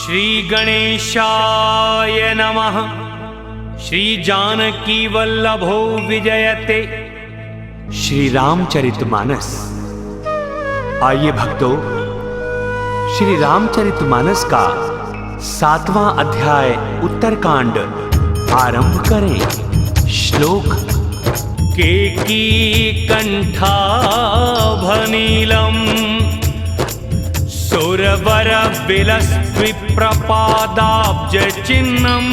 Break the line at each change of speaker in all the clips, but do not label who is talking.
श्री गणेशाय नमः। श्री जानकी वल्लभो विजयते। श्री रामचरितमानस। आइए भक्तों, श्री रामचरितमानस का 7वां अध्याय उत्तरकांड आरंभ करें। श्लोक। केकी कंठाभनीलम् सुरवर विलस्विप्रपादाब्ज चिह्नम्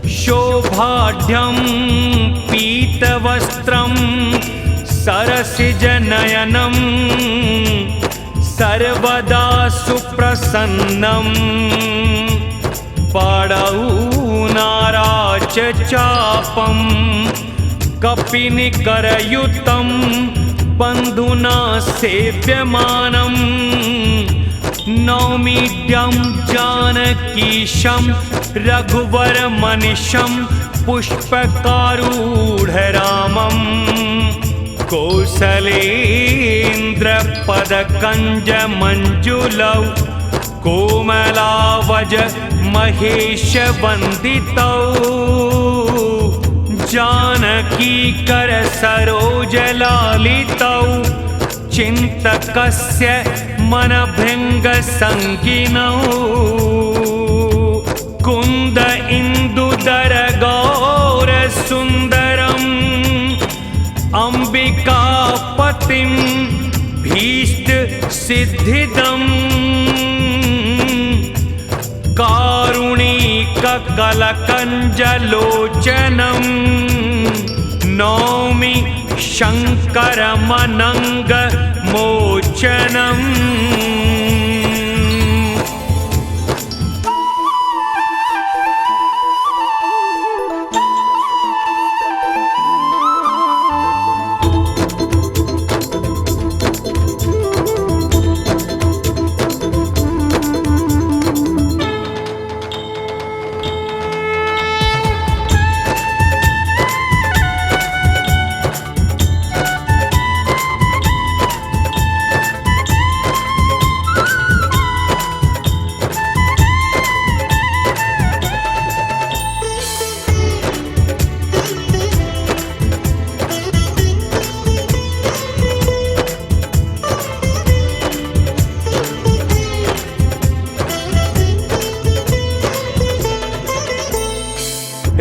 शोभाढ्यं पीतवस्त्रं सरसिजनयनं सर्वदा सुप्रसन्नं पाणौ नाराच चापं कपिनिकरयुतं बन्धुना सेव्यमानं नौमीड्यं जानकीशं रघुवरमनिशं पुष्पकारूढरामं कौसलेन्द्रपदकञ्जमञ्जुलौ कोमलावज महेशवन्दितौ जानकीकर सरोजलालितौ चिन्तकस्य मनभृङ्गसङ्गिनौ कुन्द इन्दुदर गौरसुन्दरम् अम्बिकापतिं भीष्ट सिद्धिदम् कारुणिककलकञ्जलोचनं नौमि शङ्करमनङ्गमोचनम्।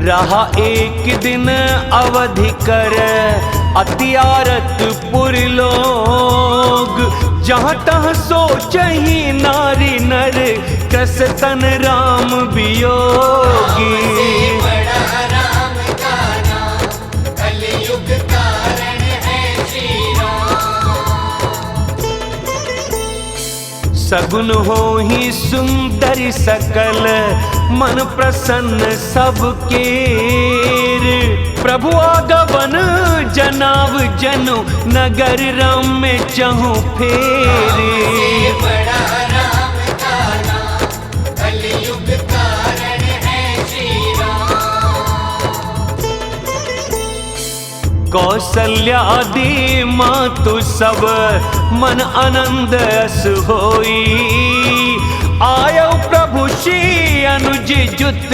रहा एक दिन अवधि कर अतियारतपुर लोग, जहाँ तहाँ सोचहि नारी नर कसतन राम वियोगी। सगुन हो ही सुंदर सकल मन प्रसन्न सबके। प्रभु आगमन जनाव जनु नगर रम्य चहु फेरे। कौसल्यादि मातु सब मन आनंद अस होई। आयो प्रभु श्री अनुज जुत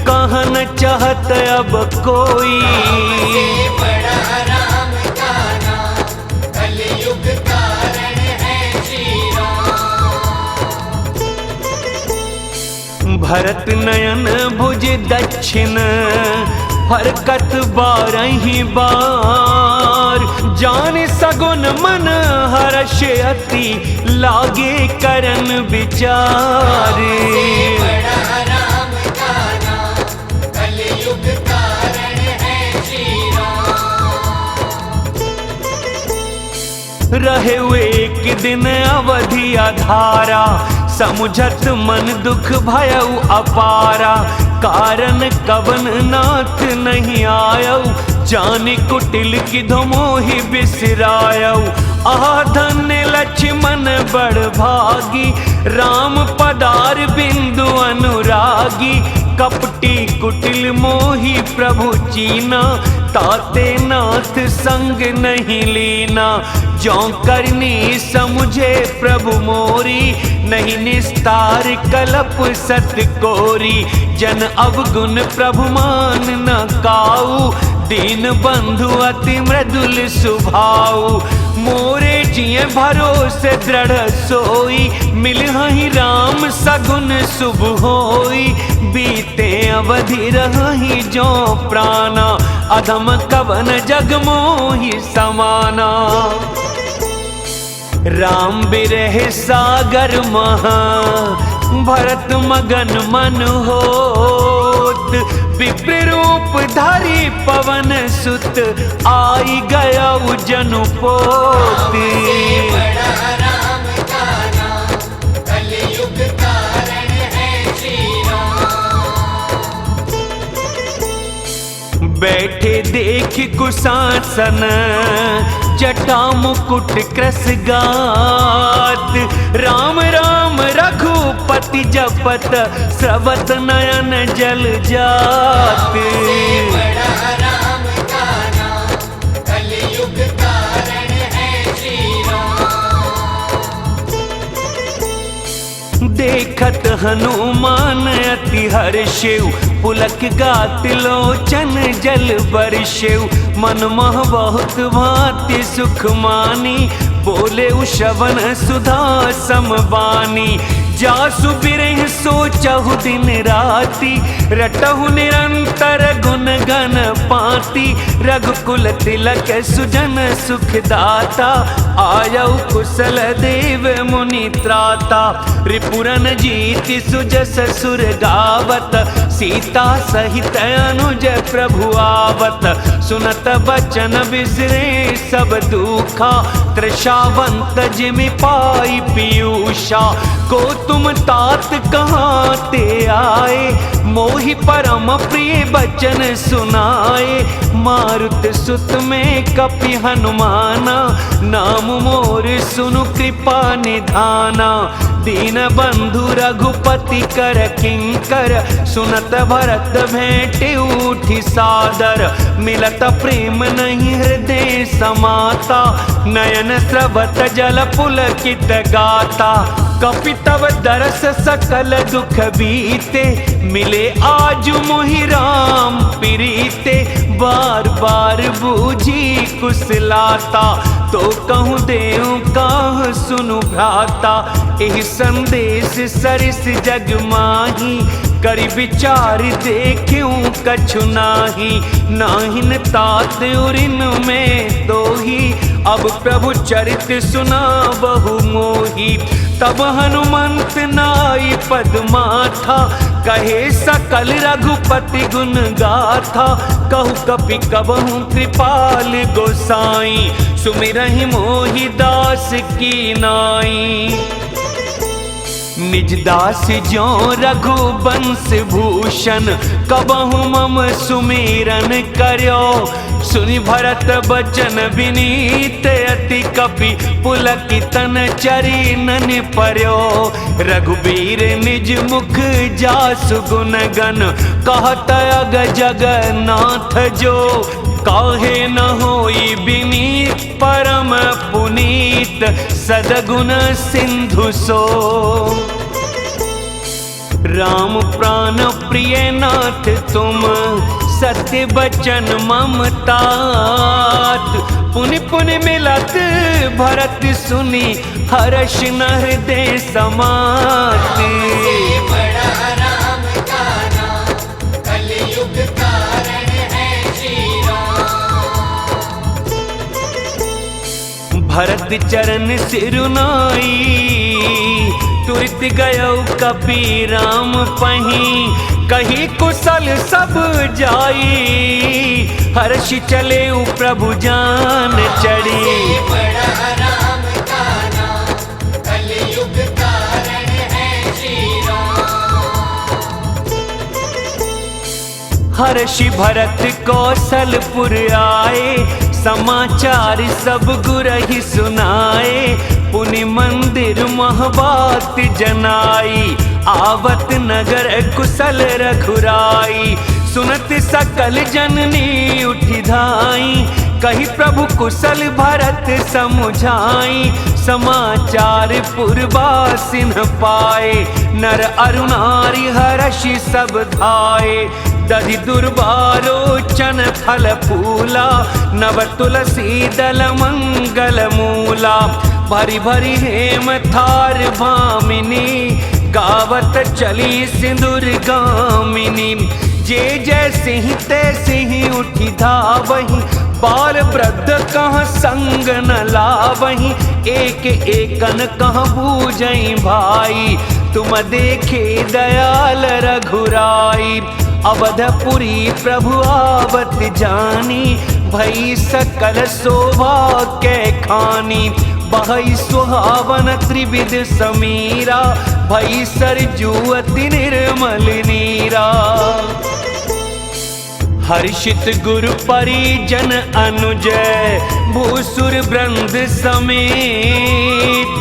कहन चाहत अब कोई। भरत नयन भुज दक्षिण हरकत बारहि बार। जान सगुन मन हर्ष अति लागे करन विचार। रहे हुए एक दिन अवधि आधारा, समुझत मन दुख भयउ अपारा। कारण कवन नाथ नहीं आयौ, जानि कुटिल की धमोहि बिसरायौ। आह धन्य लक्ष्मण बड़ भागी, राम पदार बिंदु अनुरागी। कपटी कुटिल मोही प्रभु चीना, ताते नाथ संग नहीं लीना। जो करनी समुझे प्रभु मोरी, नहीं निस्तार कलप सत कोरी। जन अवगुण प्रभु मान न काऊ, दीन बंधु अति मृदुल सुभाऊ। मोरे जिये भरोसे दृढ़ सोई, मिलहि राम सगुन शुभ होई। बीते अवधि रहि जो प्राणा, अधम कवन जग मोहि समाना। राम बिरह सागर महा, भरत मगन मन होत। विप्र रूप धारी पवन सुत, आई गया जनु पोत। बैठे देख कुशासन, जटा मुकुट कृस गात। राम राम रघुपति जपत, स्रवत नयन जल जात। देखत हनुमान अति हर्षेउ, पुलक गात लोचन जल बरसेउ। मन मह बहुत भांति सुख मानी, बोले श्रवण सुधा समबानी। जासु बिरह सोचहु दिन राति, रटहु निरंतर गुण गण पाती। रघुकुल तिलक सुजन सुखदाता, आयउ कुशल देव मुनि त्राता। रिपुरन जीति सुजस सुर गावत, सीता सहित अनुज प्रभु आवत। सुनत बचन बिसरे सब दुखा, तृषावंत जिमि पाई पीयूषा। को तुम तात कहाँ ते आए, मोहि परम प्रिय बचन सुनाए। मारुत सुत में कपि हनुमाना, नाम मोर सुनु कृपा निधाना। दीन बंधु रघुपति कर किंकर, सुनत भरत भेंटे उठी सादर। मिलत प्रेम नहीं हृदय समाता, नयन स्रवत जल पुलकित गाता। कपि तव दरस सकल दुख बीते, मिले आज मोहि राम प्रीते। बार बार बूझी कुशलाता, तो कहूँ देऊँ काह सुनु भ्राता। एहि संदेश सरिस जग माही, करि विचार देखूं कछु नाही। नाहिन तात उरिन में दोही, अब प्रभु चरित सुना बहु मोही। तब हनुमंत नाई पद माथा, कहे सकल रघुपति गुण गाथा। कहु कपि कबहु कृपाल गोसाई, सुमिरहि मोहि दास की नाई। निज दास जो रघुवंश भूषण, कबहु मम सुमिरन कर्यो। सुनि भरत बचन विनीत, अति कपि पुलकितन चरणन पर्यो। रघुबीर निज मुख जासु गुण गन, कहत अग जगन्नाथ जो। काहे न होई विनीत परम पुनीत, सदगुण सिंधु सो। राम प्राण प्रिय नाथ तुम, सत्य बचन मम तात। पुनि पुनि मिलत भरत सुनी, हर्ष न हृदय समात। भरत चरण सिरुनाई, तुरत गयो कपि राम पही। कही कुशल सब जाई, हर्ष चले प्रभु जान चढ़ी। हर्षि भरत कौशलपुर आए, समाचार सब गुरहि सुनाए, पुनि मंदिर महबात जनाई। आवत नगर कुशल रघुराई, सुनत सकल जननी उठी धाई। कही प्रभु कुशल भरत समुझाई, समाचार पुरवासिन पाए। नर अरु नारी हर्षि सब धाये, दधि दुर्वारोचन फल फूला। नव तुलसी दल मंगल मूला, भरी भरी हेम थार भामिनी। गावत चली सिंदूर गामिनी, जे जैसे ही तैसे ही उठी धावही। बाल वृद्ध कहाँ संग न लावही, एक एकन कहाँ बूझई भाई। तुम देखे दयाल रघुराई, अवधपुरी प्रभु आवत जानी। भई सकल शोभा के खानी, बहई सुहावन त्रिविध समीरा। भई सरजू अति निर्मल नीरा, हर्षित गुरु परिजन अनुजय। भूसुर वृंद समेत,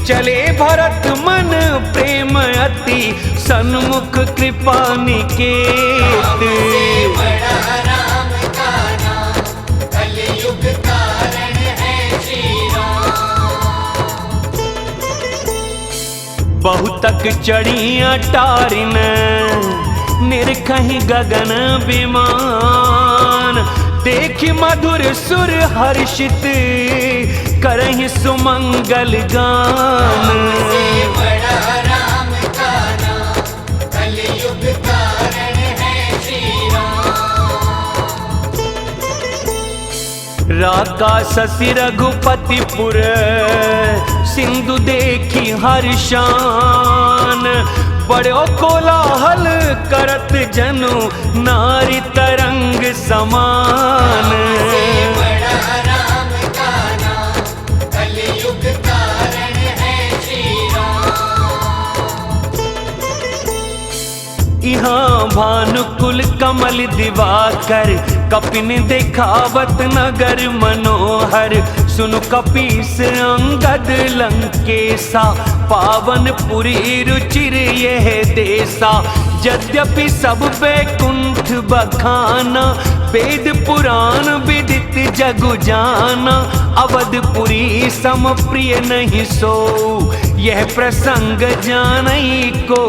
चले भरत मन प्रेम अति। सन्मुख कृपा निकेत, बहुतक चढ़िया टारिन, निरखहि गगन विमान। देखि मधुर सुर हर्षित, करहि सुमंगल गान। राका शशि रघुपतिपुर, सिंधु देखी हर्षान। बड़ो कोलाहल करत जनु, नारी तरंग समान। यहाँ भानुकुल कमल दिवाकर, कपिन देखावत नगर मनोहर। सुनु कपीस अंगद लंकेसा, पावन पुरी रुचिर यह देसा। यद्यपि सब बैकुंठ बखाना, वेद पुराण विदित जगु जाना। अवधपुरी सम प्रिय नहीं सो, यह प्रसंग जानई को।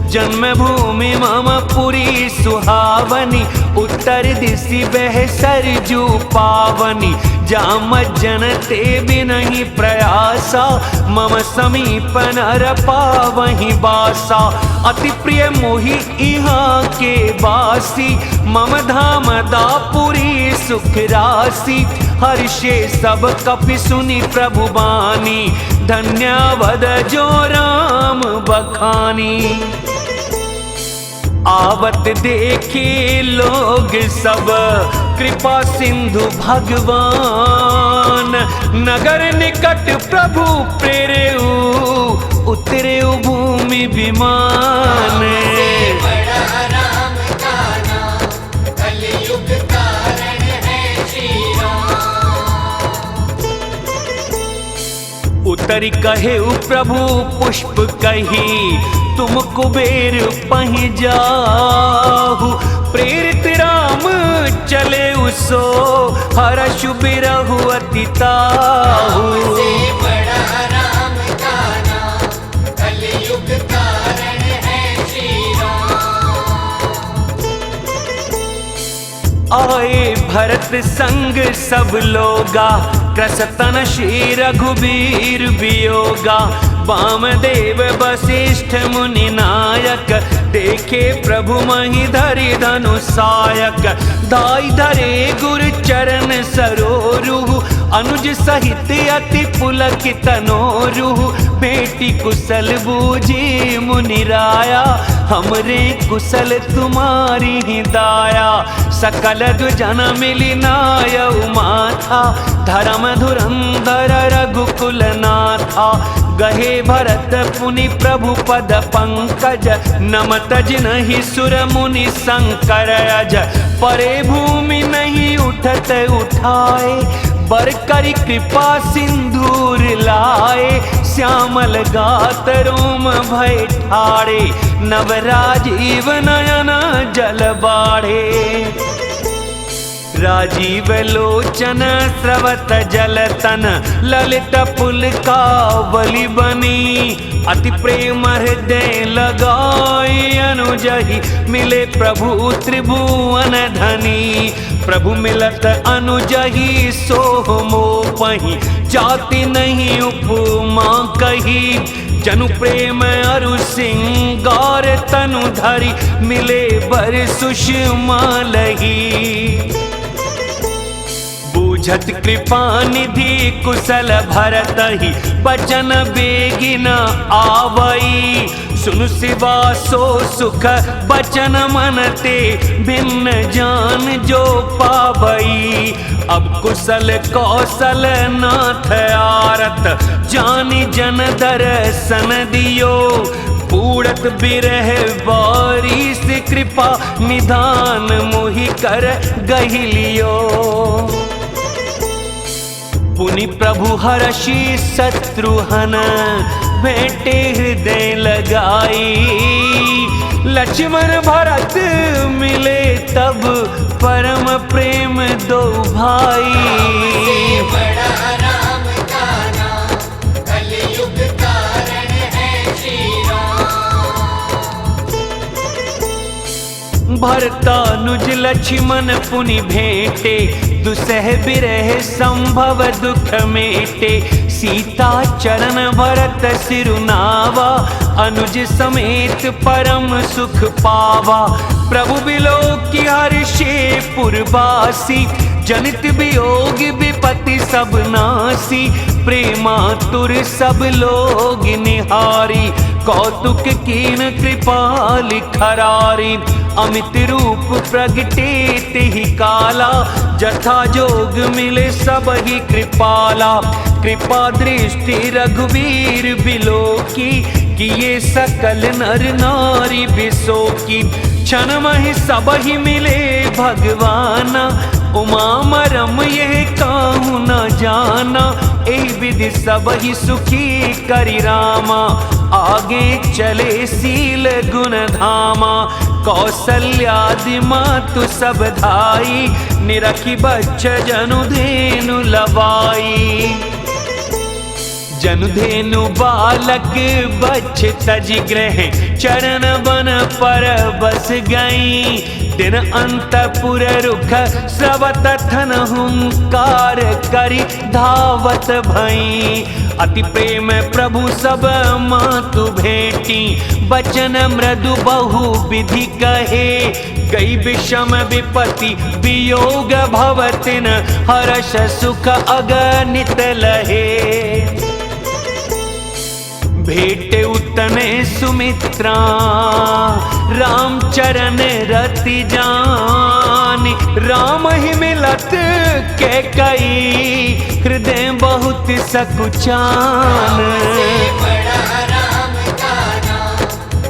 जन्मभूमि मम पुरी सुहावनी, उत्तर दिशि बह सरजू पावनी। जाम जन ते बिनहि प्रयासा, मम समीप नर पावहि बासा। अति प्रिय मोहि इहाँ के वासी, मम धाम दापुरी सुख राशि। हर्षे सब कपि सुनि प्रभु बानी, धन्यवद जो राम बखानी। आवत देखे लोग सब, कृपा सिंधु भगवान। नगर निकट प्रभु प्रेरेऊ, उतरेऊ भूमि विमान। उतरि कहे प्रभु पुष्प कही, तुम कुबेर पहि जाहु। प्रेरित राम चले उसो, हर्ष बिरहु अति ताहु। आए भरत संग सब लोगा, क्रसतन श्री रघुबीर वियोगा। वामदेव वशिष्ठ मुनि नायक, देखे प्रभु महि धरि धनु सायक। दाई धरे गुरु चरण सरोरुहु, अनुज सहित अति पुलकित तनोरुहु। बेटी कुशल बूझी मुनि राया, हमरे कुशल तुम्हारी ही दाया। सकल दुजन मिली नायउ माथा, धर्म धुरंधर रघुकुल नाथा। गहे भरत पुनि प्रभु पद पंकज, नमत जिनहि सुर मुनि शंकर अज। परे भूमि नहीं उठत उठाए, बर करि कृपा सिंदूर लाए। श्यामल गात रोम भय ठाड़े, नव राजीव नयन जल बाढ़े। राजीव लोचन स्रवत जलतन, ललित पुलकावली बनी। अति प्रेम हृदय लगाई, अनुजहि मिले प्रभु त्रिभुवन धनी। प्रभु मिलत अनुजहि सोह मोपहि, जाति नहीं उपमा कही। जनु प्रेम अरु सिंगार, तनु धरि मिले बर सुषमा लही। बूझत कृपा निधि कुशल भरत ही, बचन बेगिन आवई। सुनु सिवा सो सुख बचन मन ते, भिन्न जान जो पावई। अब कुशल कौशल नाथ आरत, जानि जन दर्शन दियो। पूरत बिरह बारिश कृपा, निधान मोहि कर गहिलियो। पुनि प्रभु हर्षि शत्रुहन, भेंटे हृदय लगाई। लक्ष्मण भरत मिले तब, परम प्रेम दो भाई।
बड़ा राम का नाम, कलयुग कारण है श्री राम।
भरतानुज लक्ष्मण पुनि भेंटे, दुसह बिरह संभव दुख मेटे। सीता चरण भरत सिरुनावा, अनुज समेत परम सुख पावा। प्रभु बिलोकी हर्षे पुरवासी, जनित वियोग विपत्ति सब नासी। प्रेमातुर सब लोग निहारी, कौतुक कीन कृपाल खरारी। अमित रूप प्रगटे तिहि काला, जथा जोग मिले सब ही कृपाला। कृपा दृष्टि रघुवीर बिलोकी, किए सकल नर नारी बिसोकी। क्षण महि सब ही मिले भगवाना, उमा मरम यह काहू न जाना। एहि विधि सब ही सुखी करि रामा, आगे चले सील गुण धामा। कौसल्यादि मातु सब धाई, निरखी बच्च जनुधेनु लवाई। जनुधेनु बालक बच्च तज ग्रह, चरण बन पर बस गई। दिन अंतपुर रुख स्रवत थन, हुंकार करि धावत भई। अति प्रेम प्रभु सब मातु भेटी, बचन मृदु बहु विधि कहे। गई विषम विपत्ति वियोग भवतिन, हर्ष सुख अगणित लहे। भेटे उतने सुमित्रा, राम चरण रति जानी। राम ही मिलत के कई, हृदय बहुत सकुचान।
बड़ा राम का नाम,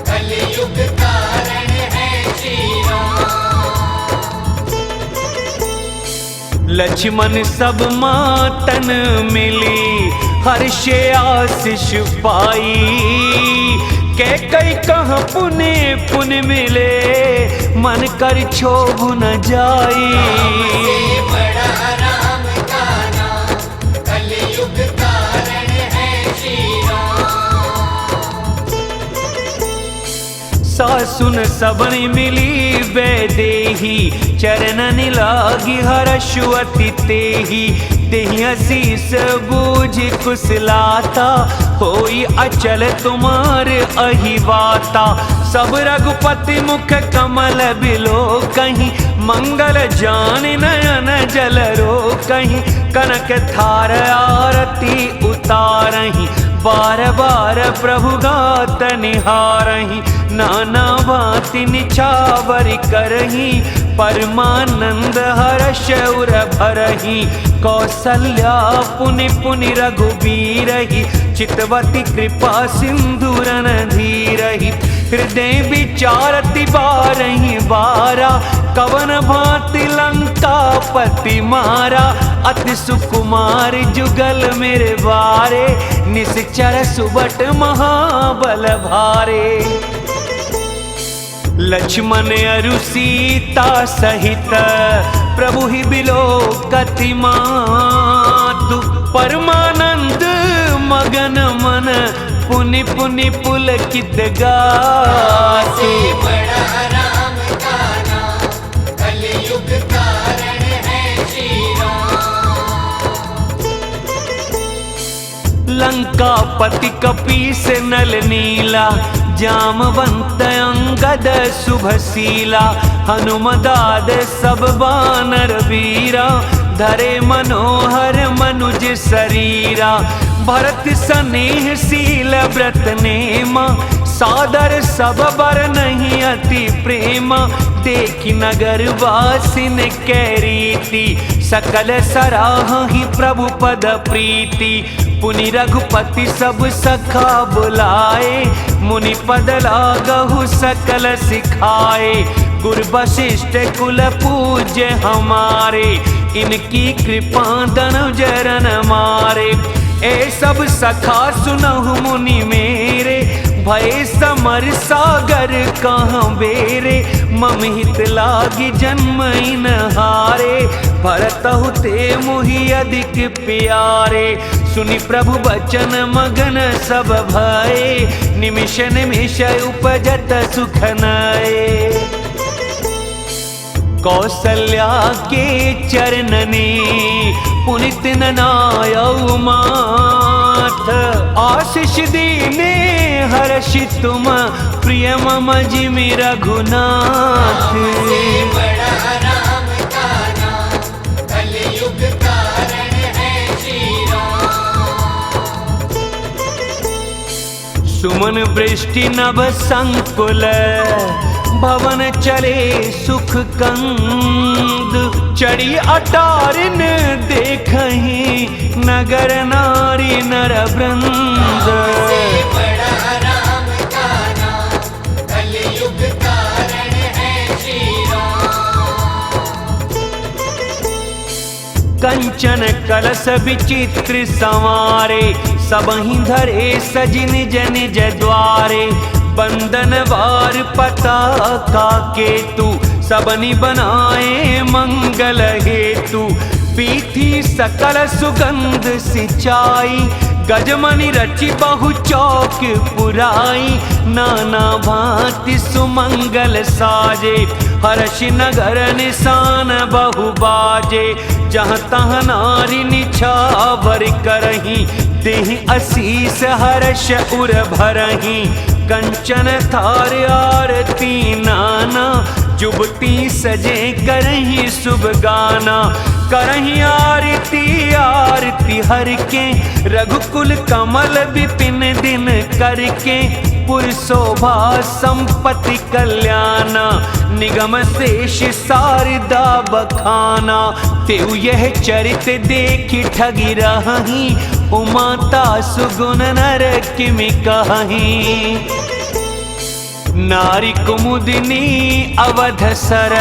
कलयुग कारण है श्री राम।
लक्ष्मण सब मातन मिली, हर्षे आशीष पाई। के कई कह पुने पुन मिले, मन कर क्षोभ न जाई।
बड़ा राम का नाम, कलयुग कारण है श्री राम।
सासुन सबनि मिली वैदेही, चरणन लागी हर्षु अति तेहि। देहि आशीष बूझ कुशलाता, होई अचल तुम्हार अहिवाता। सब रघुपति मुख कमल बिलो कहीं, मंगल जान नयन जल रो कहीं। कनक थार आरती उतारही, बार बार प्रभु गात निहारही। नाना भांति निछावर करही, परमानंद हर्ष उर भरही। कौसल्या पुनि पुनि रघुबीरहि, चितवती कृपा सिंधुरन धीरहि हृदय विचारति बारहि बारा कवन भांति लंकापति मारा अति सुकुमार जुगल मेरे बारे निश्चर सुबट महाबल भारे लक्ष्मण अरु सीता सहित प्रभु ही बिलोकति मातु परमानंद मगन मन पुनि पुनि पुलकित गाते।
बड़ा राम का नाम कलयुग कारण है श्री राम।
लंकापति कपीस नल नीला जामवंत अंगद शुभशीला हनुमदाद सब बानर वीरा धरे मनोहर मनुज शरीरा भरत स्नेह शील व्रत नेमा सादर सब बर नहीं अति प्रेमा देखी नगर वासिन कै रीति सकल सराहि प्रभु पद प्रीति पुनि रघुपति सब सखा बुलाए मुनि पद लागहु सकल सिखाए गुरु वशिष्ठ कुल पूज्य हमारे इनकी कृपा धनु जरन मारे ए सब सखा सुनहु मुनि मेरे भय समर सागर कहाँ बेरे मम हित लागी जन्म इन हारे भरतहु ते मुहि अधिक प्यारे सुनि प्रभु बचन मगन सब भये निमिष निमिष उपजत सुख नये। कौसल्या के चरणने पुनित ननायउ माथ आशीष दीने हर्षि तुम प्रिय मम जिमि रघुनाथ।
बड़ा राम का नाम कलयुग कारण है श्री राम।
सुमन वृष्टि नभ संकुल भवन चले सुख कंद चढ़ी अटारिन देखहि नगर नारी नर वृंद।
बड़ा राम का नाम कलयुग कारण है श्री राम।
कंचन कलश विचित्र संवारे सबहि धरे सजिन जन निज द्वारे बंदन वार पताका केतु सबनि बनाए मंगल हेतु पीथी सकल सुगंध सिंचाई गजमणि रचि बहु चौक पुराई नाना भांति सुमंगल साजे हर्ष नगर निशान बहु बाजे जहाँ तहाँ नारी निछावर करही देहि असीस हर्ष उर भरही कंचन थार आरती नाना जुबती सजे करही शुभ गाना करही आरती आरती हर के रघुकुल कमल विपिन दिन करके पुर शोभा संपत्ति कल्याणा निगम शेष शारदा बखाना तेउ यह चरित देखी ठगी रही उमाता सुगुण नर किमि कहीं। नारी कुमुदिनी अवध सर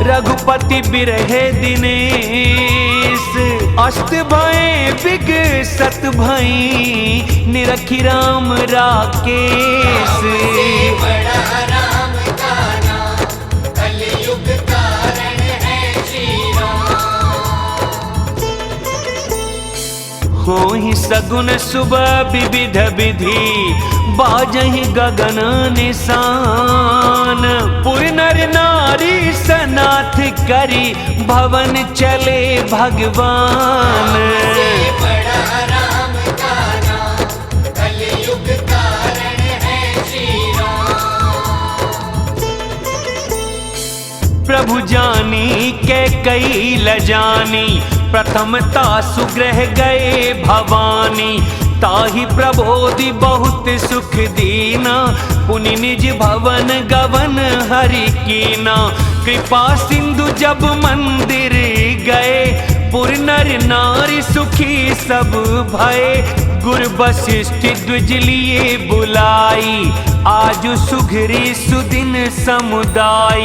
रघुपति बिरहे दिनेश अस्त भय बिग सत भई निरखी राम राकेश।
बड़ा राम का नाम कलयुग कारण है श्री राम।
होहि सगुन सुबह विविध विधि बाजहि गगन निशान पुर नर नारी सनाथ करी भवन चले भगवान।
बड़ा राम का नाम कलयुग कारण है श्री राम।
प्रभु जानी के कई ल जानी प्रथमता सुग्रह गए भवानी ताहि प्रबोधि बहुत सुख दीना पुनि निज भवन गवन हरि कीना। कृपा सिंधु जब मंदिर गए पुर नर नारी सुखी सब भय, गुर वशिष्ठ द्विज लिए बुलाई, आज सुघरी सुदिन समुदाय।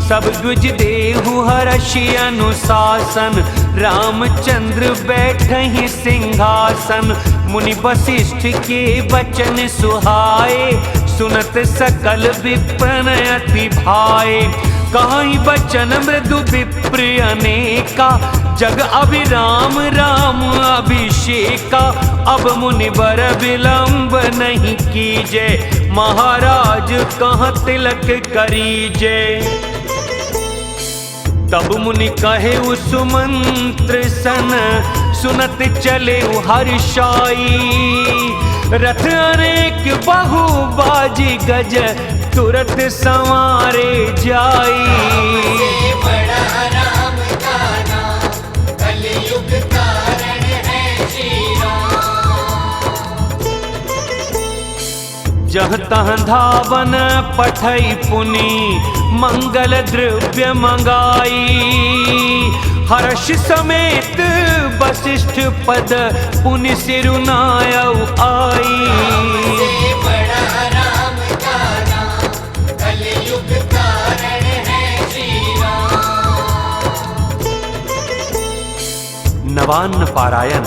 सब द्विज देहु हर्षि अनुशासन, रामचंद्र बैठहि सिंहासन। मुनि वशिष्ठ के वचन सुहाए, सुनत सकल विप्रन अति भाए। कहीं बचन मृदु विप्र अनेका, जग अभिराम राम अभिषेका। अब मुनिवर विलंब नहीं कीजे, महाराज कहाँ तिलक करीजे। तब मुनि कहे सुमंत्र सन, सुनत चले हर्षाई। रथ अनेक बहु बाजी गज, तुरत संवारे जाई।
बड़ा राम का नाम, कलयुग कारण है श्री राम।
जह तह धावन पठई पुनि, मंगल द्रव्य मंगाई। हर्ष समेत वशिष्ठ पद, पुनि सिरुनायउ आई।
बड़ा राम का नाम, कलयुग कारण है श्री राम।
नवान्न पारायण,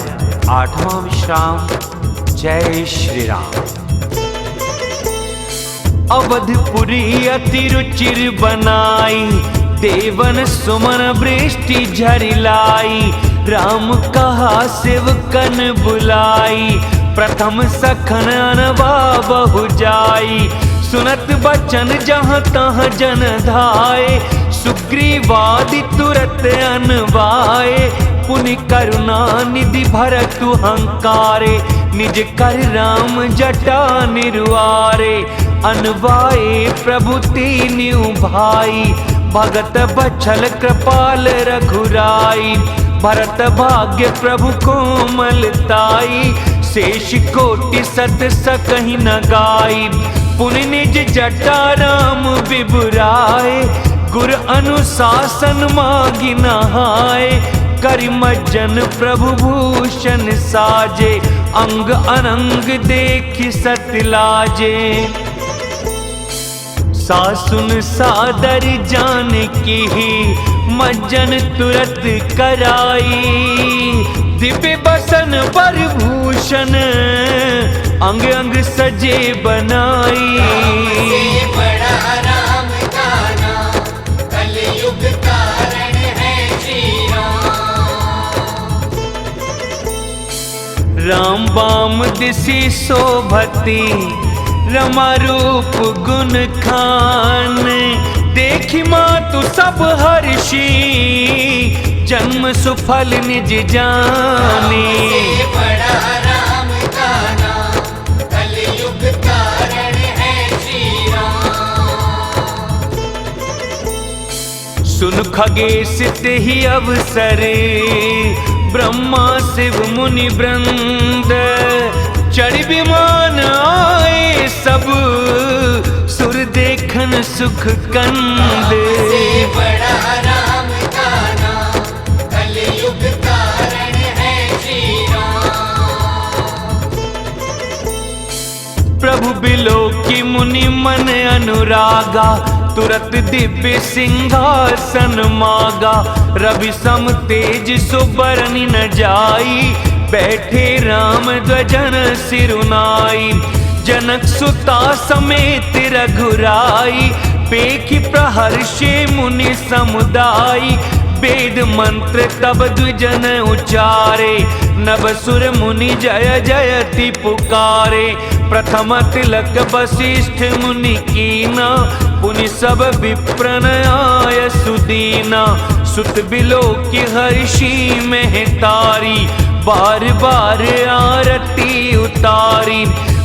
8वां विश्राम। जय श्री राम। अवधपुरी अति रुचिर बनाई, देवन सुमन वृष्टि झरिलाई। राम कहा सेवकन बुलाई, प्रथम सखन अनवा बहु जाई। सुनत बचन जहाँ तहाँ जन धाये, सुग्रीवादि तुरत अनवाए। पुनि करुणा निधि भरतु हंकारे, निज कर राम जटा निरुआरे। अनवाए प्रभु तीन्यु भाई, भगत बछल कृपाल रघुराई। भरत भाग्य प्रभु कोमलताई, शेष कोटि सत सकहि न गाई। पुनि निज जटा राम बिबुराए, गुर अनुशासन मागी नहाए। करिमज्जन प्रभु भूषण साजे, अंग अनंग देखि सतलाजे। सासुन सादर जान की, मज्जन तुरत कराई। दिव्य बसन पर भूषण, अंग अंग सजे बनाई।
बड़ा राम का नाम, कलयुग कारण है श्री राम।
राम बाम दिशि शोभती, रमा रूप गुण खान। देखी मातु सब हर्षी, जन्म सुफल निज जानी।
बड़ा राम का नाम, कलयुग कारण है श्री राम।
सुन खगेश तेहि अवसर, ब्रह्मा शिव मुनि वृंद। चढ़ विमान आए सब, सुर देखन सुख कंद।
बड़ा राम का नाम, कलयुग कारण है श्री राम।
प्रभु बिलो की मुनि मन अनुरागा, तुरत दिव्य सिंहासन मागा। रवि सम तेज सुबरनि न जाई, बैठे राम ध्वजन सिरुनाई। जनक सुता समेत रघुराई, पेखि प्रहर्षे मुनि समुदाय। वेद मंत्र तब द्विजन उचारे, नभ सुर मुनि जय जयति पुकारे। प्रथम तिलक वशिष्ठ मुनि कीना, पुनि सब विप्रन आय सुदीना। सुत बिलो की हर्षि महतारी, बार बार आरती उतारी।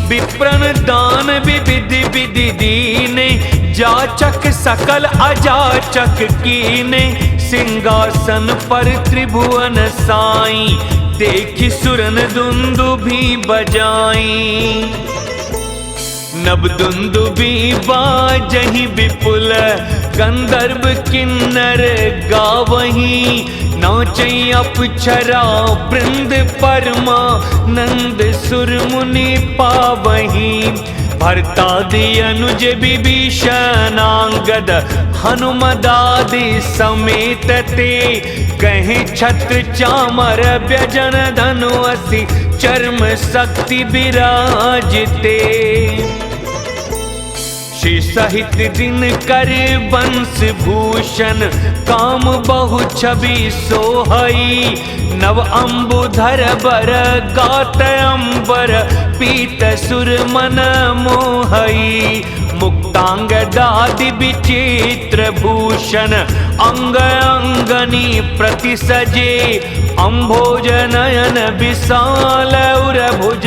विप्रन दान विविधि विधि दीने, जाचक सकल अजाचक कीने। सिंहासन पर त्रिभुवन साई, देखि सुरन दुंदुभि बजाई। नब दुंदुभि बाजहि विपुल, गंधर्व किन्नर गावहीं, नाचै अप्सरा वृंद परमानंद सुर मुनि पावहीं। भरतादि अनुज विभीषणांगद हनुमदादि समेत ते, कहीं छत्र चामर व्यजन धनु असि चर्म शक्ति विराजते। श्री सहित दिन कर वंश भूषण, काम बहु छवि सोहई। नव अम्बुधर बर गात अंबर, पीत सुर मन मोहई। मुक्तांग दादि विचित्र भूषण, अंग अंगनी प्रति सजे। अम्भोज नयन विशाल उरभुज,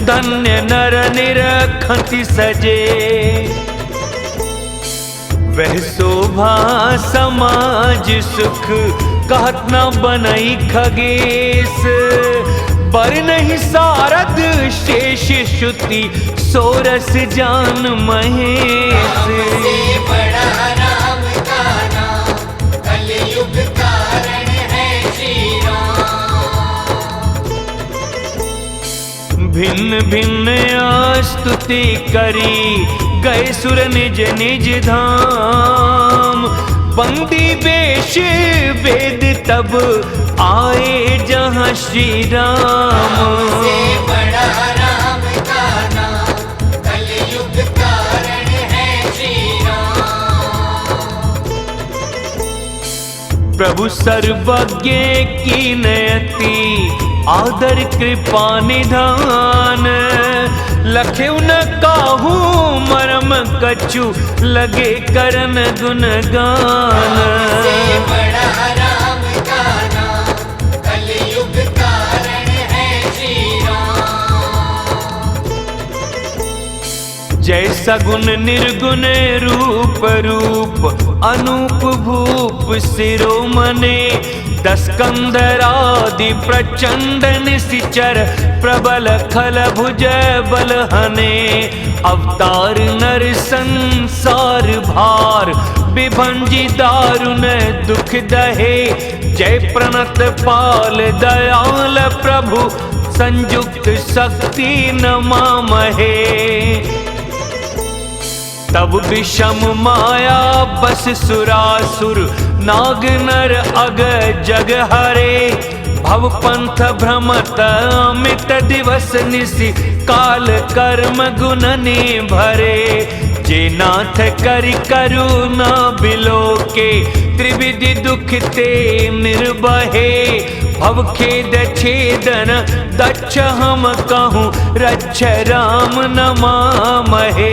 धन्य नर निरखति सजे। वह शोभा समाज सुख, कहत न बनई खगेश। बर नहीं सारद शेष श्रुति, सोरस जान महेश।
से बड़ा राम का नाम, कलयुग कारण है श्री राम।
भिन्न भिन्न स्तुति करी, गए सुर निज निज धाम। बंदी वेश वेद तब, आए जहाँ श्री राम।
से बड़ा राम का नाम, कलयुग कारण है श्री राम।
प्रभु सर्वज्ञ की नयति, आदर कृपा निधान। लख्यु न काहू मरम कछु, लगे करन गुणगान।
से बड़ा राम का नाम, कलयुग कारण है श्री राम।
जय सगुन निर्गुण रूप रूप, अनूप भूप शिरोमणे। दस कंधरादि प्रचंड निशिचर, प्रबल खल भुज बलहने। अवतार नर संसार भार, विभंजी दारुण दुख दहे। जय प्रणत पाल दयाल प्रभु, संयुक्त शक्ति नमामहे। तब विषम माया बस सुरासुर, नाग नर अग जग हरे। भव पंथ भ्रमत अमित दिवस निशि, काल कर्म गुणने भरे। जे नाथ करि करुणा बिलोके, त्रिविधि दुख ते निर्बहे। भव खेद छेदन दक्ष हम कहूँ, रक्ष राम नमामहे।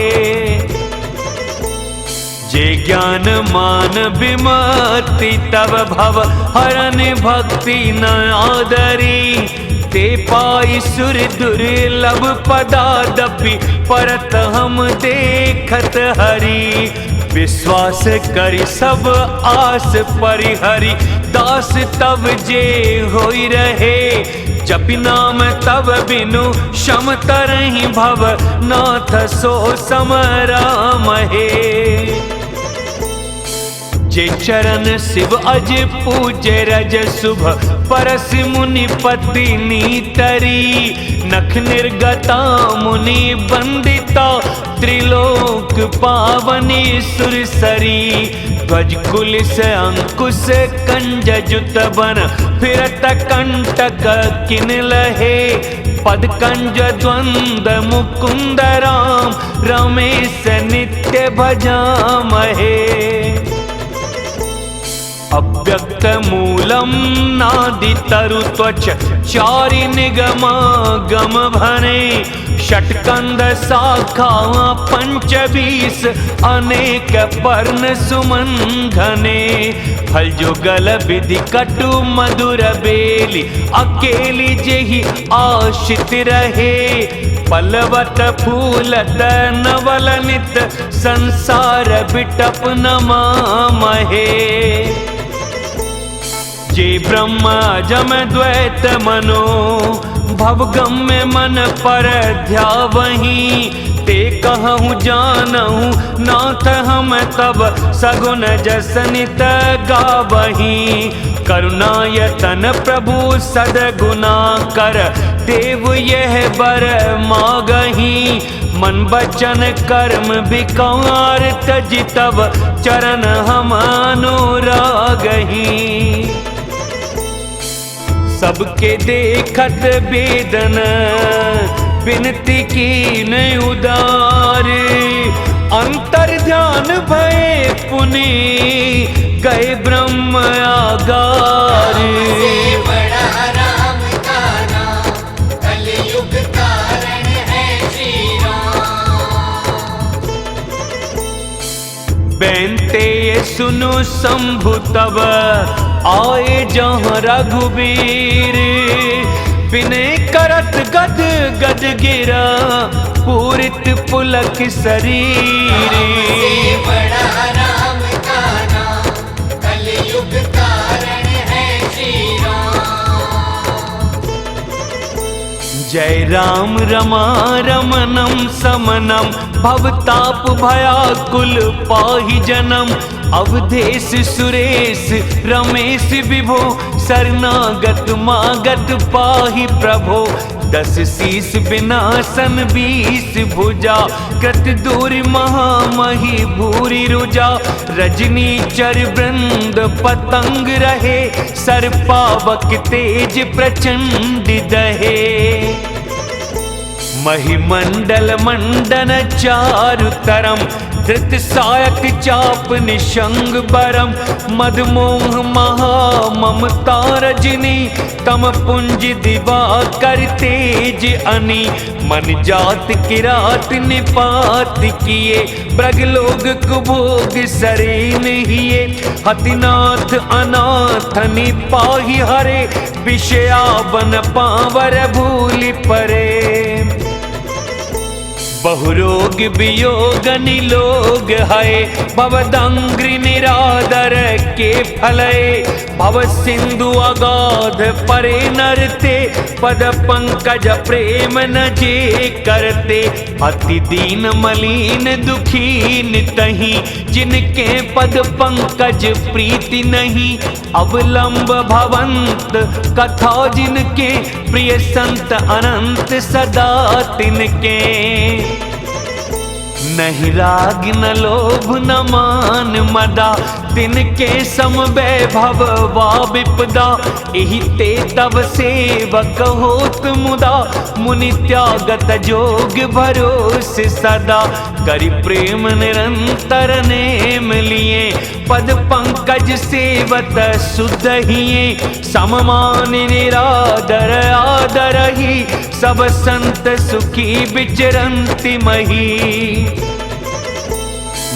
जे ज्ञान मान विमति, तब भव हरन भक्ति न आदरी। ते पाई सुर दुर्लभ पदादपि, परत हम देखत हरि। विश्वास करि सब आस परिहरि, दास तब जे होई रहे। जपि नाम तब बिनु शम तरहि, भव नाथ सो समरामहे। जे चरण शिव अज पूजे रज शुभ, परस मुनि पति नीतरी। नख निर्गता मुनि बंदिता, त्रिलोक पावनी सुरसरी। ध्वज कुलिस अंकुश कंज जुत बन, फिरत कंटक किन लहे। पद कंज द्वंद मुकुंद राम, रमेश नित्य भजामहे। अव्यक्त मूलम नादि तरु त्वच, चारि निगमा गम भने। षटकंद शाखा पंचबीस, अनेक पर्ण सुमंघने। फल जुगल विधि कटु मधुर बेली, अकेली जेहि आशित रहे। पलवत फूलत नवल नित, संसार बिटप नमामहे। जे ब्रह्म जम द्वैत मनो, भवगम में मन पर ध्यावहीं। ते कहूँ जानहूँ नाथ हम तब सगुन जसनित गावही। करुणायतन प्रभु सदगुना कर देव यह बर मागही। मन बचन कर्म विकार तज तब चरण हम अनुरागही। सबके देखत वेदन विनती की न उदार। अंतर ध्यान भय पुनि गए ब्रह्म आगार।
से बड़ा राम का नाम कलयुग कारण है श्री राम।
बेनते सुनो शंभु तब आए जहाँ रघुबीर। विनय करत गद गद गिरा पूरित पुलक शरीर।
से बड़ा राम का नाम कलयुग कारण है श्री राम।
जय राम रमा रमनम समनम भवताप भयाकुल पाहि जनम। अवधेश सुरेश रमेश विभो शरणागत मागत पाहि प्रभो। 10 शीस विनाशन 20 भुजा कृत दूर महामही भूरि रुजा। रजनी चर वृंद पतंग रहे सर्पावक तेज प्रचंड दहे। महिमंडल मंडन चारु तरम धृत सायक चाप निशंग बरम। मदमोह महा ममता रजनी तम पुंज दिवाकर तेज अनी। मन जात किरात निपात किए ब्रगलोग कुभोग सरेन हिये। हतिनाथ अनाथनि पाहि हरे विषया बन पावर भूलि परे। बहुरोग वियोग निलोग है भवदंग्रि निरादर के फलय। भव सिंधु अगाध परे नरते पद पंकज प्रेम न जे करते। अति दीन मलिन दुखी नितहि जिनके पद पंकज प्रीति नहीं। अवलंब भवंत कथा जिनके प्रिय संत अनंत सदा तिनके। नहीं राग न लोभ न मान मदा तिनके सम वैभव वा विपदा। एहि ते तब सेवक होत मुदा मुनि त्यागत जोग भरोस सदा। करि प्रेम निरंतर नेम लिए पद पंकज सेवत शुद्ध हिये। सममान निरादर आदर ही सब संत सुखी विचरंति मही।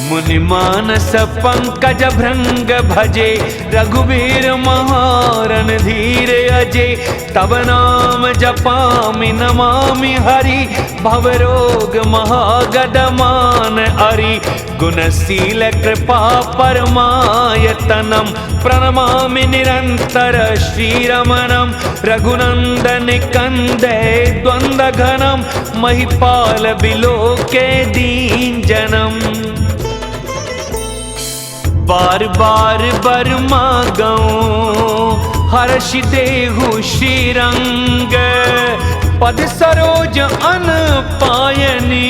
मुनि मानस पंकज भृंग भजे रघुबीर महारन धीर अजे। तब नाम जपामि नमामि हरि भवरोग महागद मान अरि। गुणशील कृपा परमायतनम प्रणमामि निरंतर श्रीरमणम। रघुनंदन कंदय द्वंद्व घनम महिपाल बिलोके दीन जनम। बार बार बर मागऊं हर्ष देहु श्रीरंग। पद सरोज अन पायनी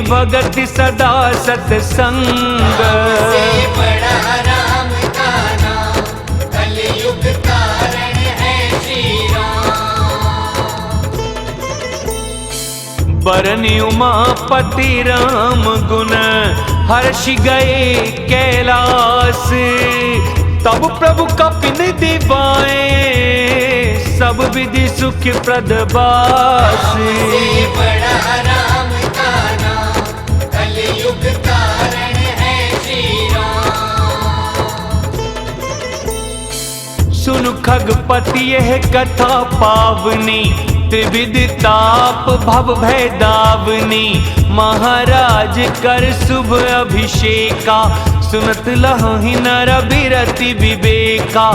भगति सदा सतसंग।
से बड़ा राम का नाम कलयुग कारण है श्री राम।
बरनि उमापति राम गुण हर्ष गए कैलास। तब प्रभु कपिन दिवाए सब विधि सुख प्रद बास।
से बड़ा राम का नाम कलयुग कारण है श्री राम।
सुन खगपति यह कथा पावनी त्रिविध ताप भव भय दावनी। महाराज कर शुभ अभिषेका सुनत लहि नर बिरति विवेका।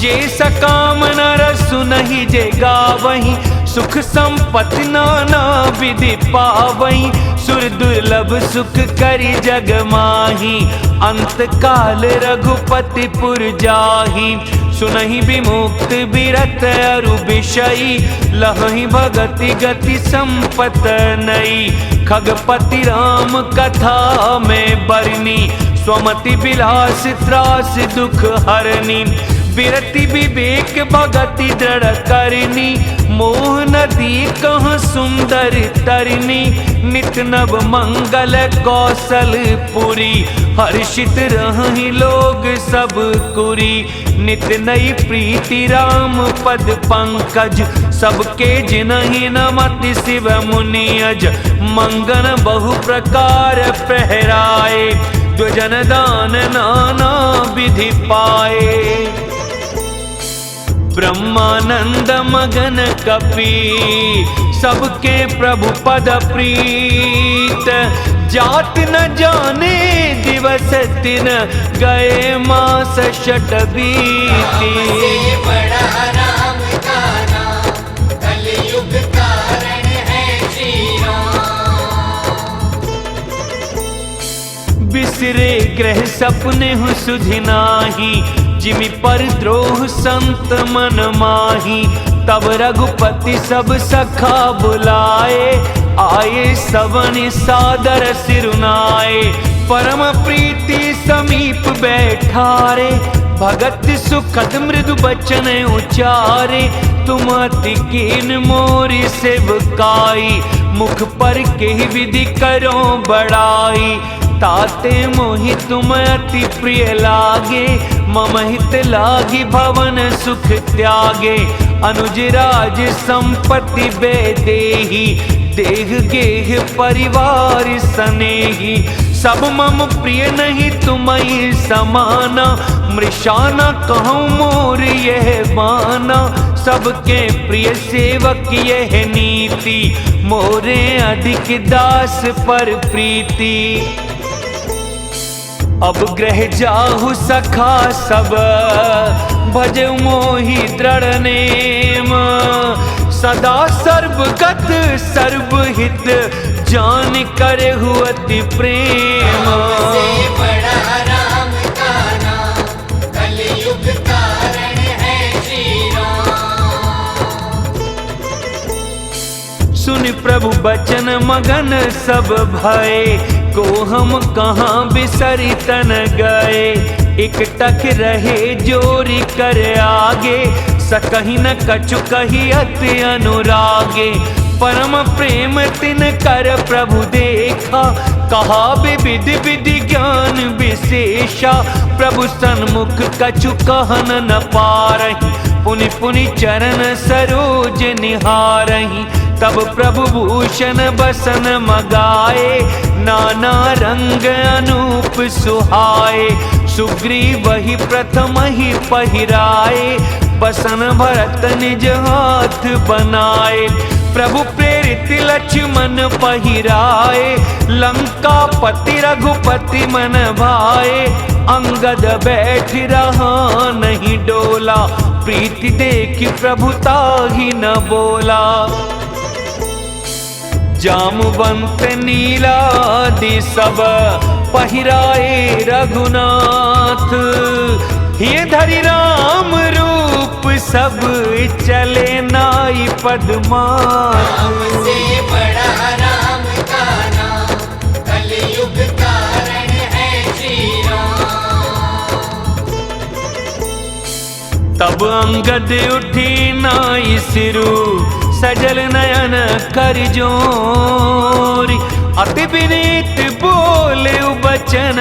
जे सकाम नर सुनहि जे गावहि सुख संपत्ति नाना विधि पावई, सुर दुर्लभ सुख करी जग माही, अंत काल रघुपति पुर जाही। सुनहि विमुक्त बिरत अरु विषयी, लहहि भगति गति संपत नई। खगपति राम कथा में बरनी, स्वमति विलास त्रास दुख हरनी। विरति विवेक भगति दृढ़ करनी, मोह नदी कहाँ सुंदर तरनी। नित नव मंगल कौशल पुरी, हर्षित रहि लोग सब कुरी। नित नई प्रीति राम पद पंकज, सबके जिनहि नमति शिव मुनि अज। मंगन बहु प्रकार प्रहराए, द्विजन दान नाना विधि पाए। ब्रह्मानंद मगन कपि, सबके प्रभु पद प्रीत। जात न जाने दिवस दिन, गए मास शत बीती।
से बड़ा राम का नाम, कलयुग कारण है श्री राम।
बिसरे ग्रह सपने हूँ सुधि नाही, जिमि पर द्रोह संत मन माही। तब रघुपति सब सखा बुलाए, आए सवन सादर सिरुनाए। परम प्रीति समीप बैठारे, भगत सुखद मृदु बचन उचारे। तुम अति कीन मोरी सेवकाई, मुख पर के विधि करो बड़ाई। ताते मोहि तुम अति प्रिय लागे, मम हित लागी भवन सुख त्यागे। अनुज राज संपत्ति बेदेही, देह गेह परिवार सनेही। सब मम प्रिय नहीं तुम्हि समाना, मृषाना कहूँ मोर यह माना। सबके प्रिय सेवक यह नीति, मोरे अधिक दास पर प्रीति। अब ग्रह जाहु सखा सब, भज मोहि दृढ़ नेम। सदा सर्वगत सर्वहित, जान करे अति प्रेम।
से बड़ा राम का नाम, कलयुग कारण है श्री राम।
सुन प्रभु बचन मगन सब भय, को हम कहाँ बिसरि तन गए। इकटक रहे जोरी कर आगे, सकहि न कछु कही अति अनुरागे। परम प्रेम तिन कर प्रभु देखा, कहा विधि विधि ज्ञान विशेषा। प्रभु सन्मुख कछु कहन न पारहि, पुनि पुनि चरण सरोज निहारहि। तब प्रभु भूषण बसन मगाए, नाना रंग अनूप सुहाए। सुग्रीव वही प्रथम ही पहिराए, बसन भरत निज हाथ बनाए। प्रभु प्रेरित लक्ष्मण पहिराए, लंका पति रघुपति मन भाए। अंगद बैठ रहा नहीं डोला, प्रीति देखी प्रभुता ही न बोला। जामवंत नीलादि सब, पहिराए रघुनाथ। ये धरि राम रूप सब, चले नाई पद्माथ।
से बड़ा राम का नाम, कलयुग कारण है श्री राम।
तब अंगद उठी नाई सिरु, सजल नयन कर जोरी। अति विनीत बोले बचन,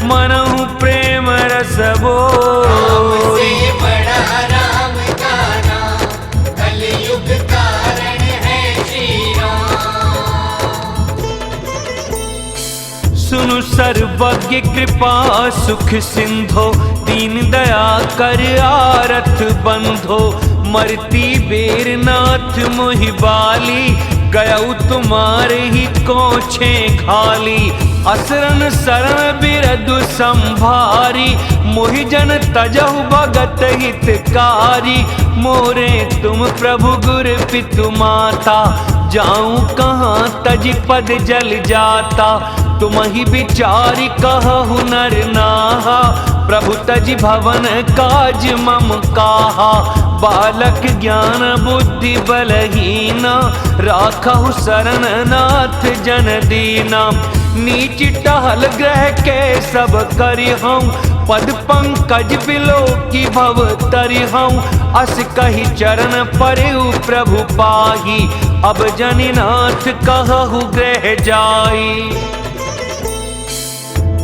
मनहु प्रेम रस बोरी।
से बड़ा राम का नाम, कलयुग कारण है श्री राम।
सुनु सर्वज्ञ कृपा सुख सिंधो, दीन दया कर आरथ बंधो। मरती बेर नाथ मोहि बाली, गयऊ तुम्हारे ही कोछे खाली, असरन शरण बिरदु संभारी, मोहि जन तजहु भगत हितकारी, मोरे तुम प्रभु गुर पितु माता, जाऊं कहाँ तज पद जल जाता, तुम ही विचारी कहु नर नाहा, प्रभु तज भवन काज मम काहा, बालक ज्ञान बुद्धि बलहीना, राखहु शरण नाथ जन दीना, नीच टहल ग्रह के सब करि हूँ, पद पंकज बिलो की भव तरि हूँ, अस कही चरण परयु प्रभु पाही, अब जनिनाथ कहु ग्रह जाई।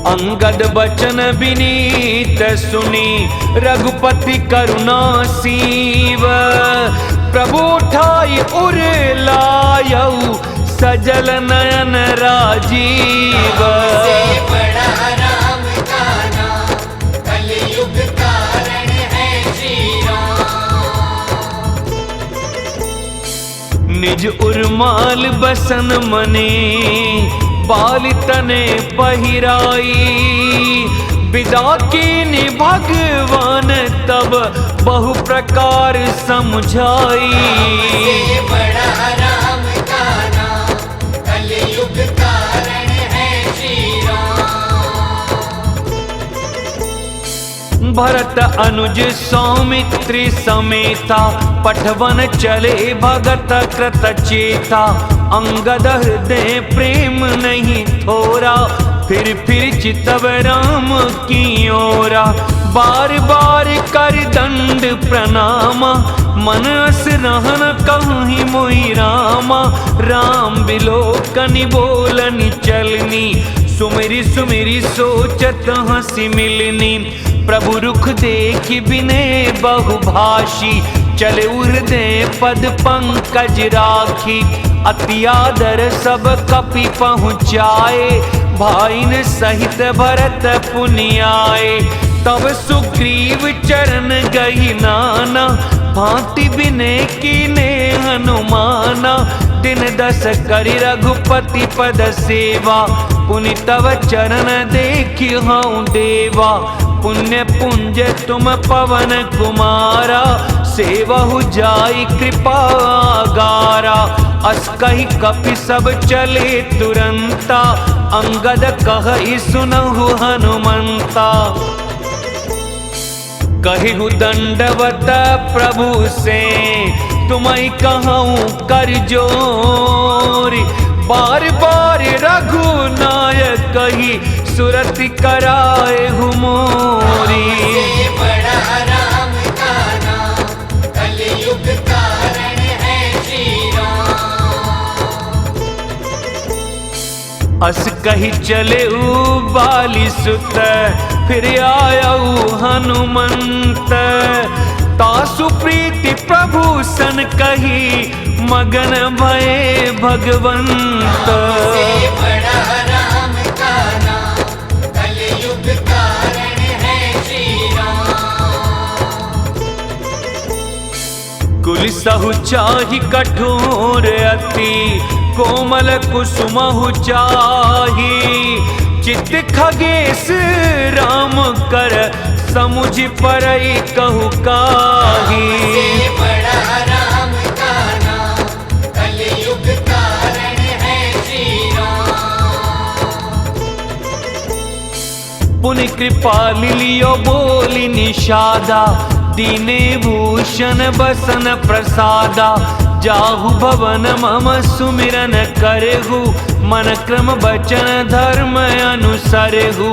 अंगद बचन विनीत सुनी, रघुपति करुणा सीव, प्रभु उठाई उर लायऊ, सजल नयन राजीव।
से बड़ा राम का नाम, कलयुग कारण है श्री राम।
निज उर्माल बसन मने, बाल तने पहिराई, विदा कीनि भगवान तब बहु प्रकार समझाई।
से बड़ा राम का नाम, कलयुग कारण है श्री राम।
भरत अनुज सौमित्री समेता, पठवन चले भगत कृत चेता, अंगद हृदय प्रेम नहीं थोरा, फिर चितव राम की ओरा, बार बार कर दंड प्रणामा, मन अस रहन कहीं मोहि रामा, राम बिलोकनि बोलनि चलनी, सुमिरी सुमिरी सोचत हंसी मिलनी, प्रभु रुख देख बिने बहुभाषी, चले हृदय पद पंकज राखी, अति आदर सब कपि पहुँचाए, भाईन सहित भरत पुनियाए, तब सुग्रीव चरण गई नाना, भांति बिने कीने हनुमाना, दिन 10 करि रघुपति पद सेवा, पुनि तव चरण देखि हूँ देवा, पुण्य पुंज तुम पवन कुमारा, सेवहु जाई कृपा गारा, अस कही कपि सब चले तुरंता, अंगद कहि सुनहु हनुमंता। कहिहु दंडवत प्रभु से, तुम्हें कहूँ कर जोरी, बार बार रघुनायक कही सुरति कराए हुमोरी।
से बड़ा राम का नाम, कलयुग कारण है श्री राम।
अस कही चले बाली सुत, फिर आयऊ हनुमंत, तासु प्रीति प्रभु सन कही, मगन भये भगवंत।
से बड़ा राम का नाम, कलयुग कारण है श्री राम।
कुल सहु चाहि कठोर अति, कोमल कुसुमहु चाही, चित खगेश राम कर, समुझ परई कहु काही।
से बड़ा राम का नाम, कलयुग कारण है श्री राम।
पुनि कृपा लियो बोली निषादा, दीने भूषण बसन प्रसादा, जाहु भवन मम सुमिरन करहु, मन क्रम बचन धर्म अनुसरहु,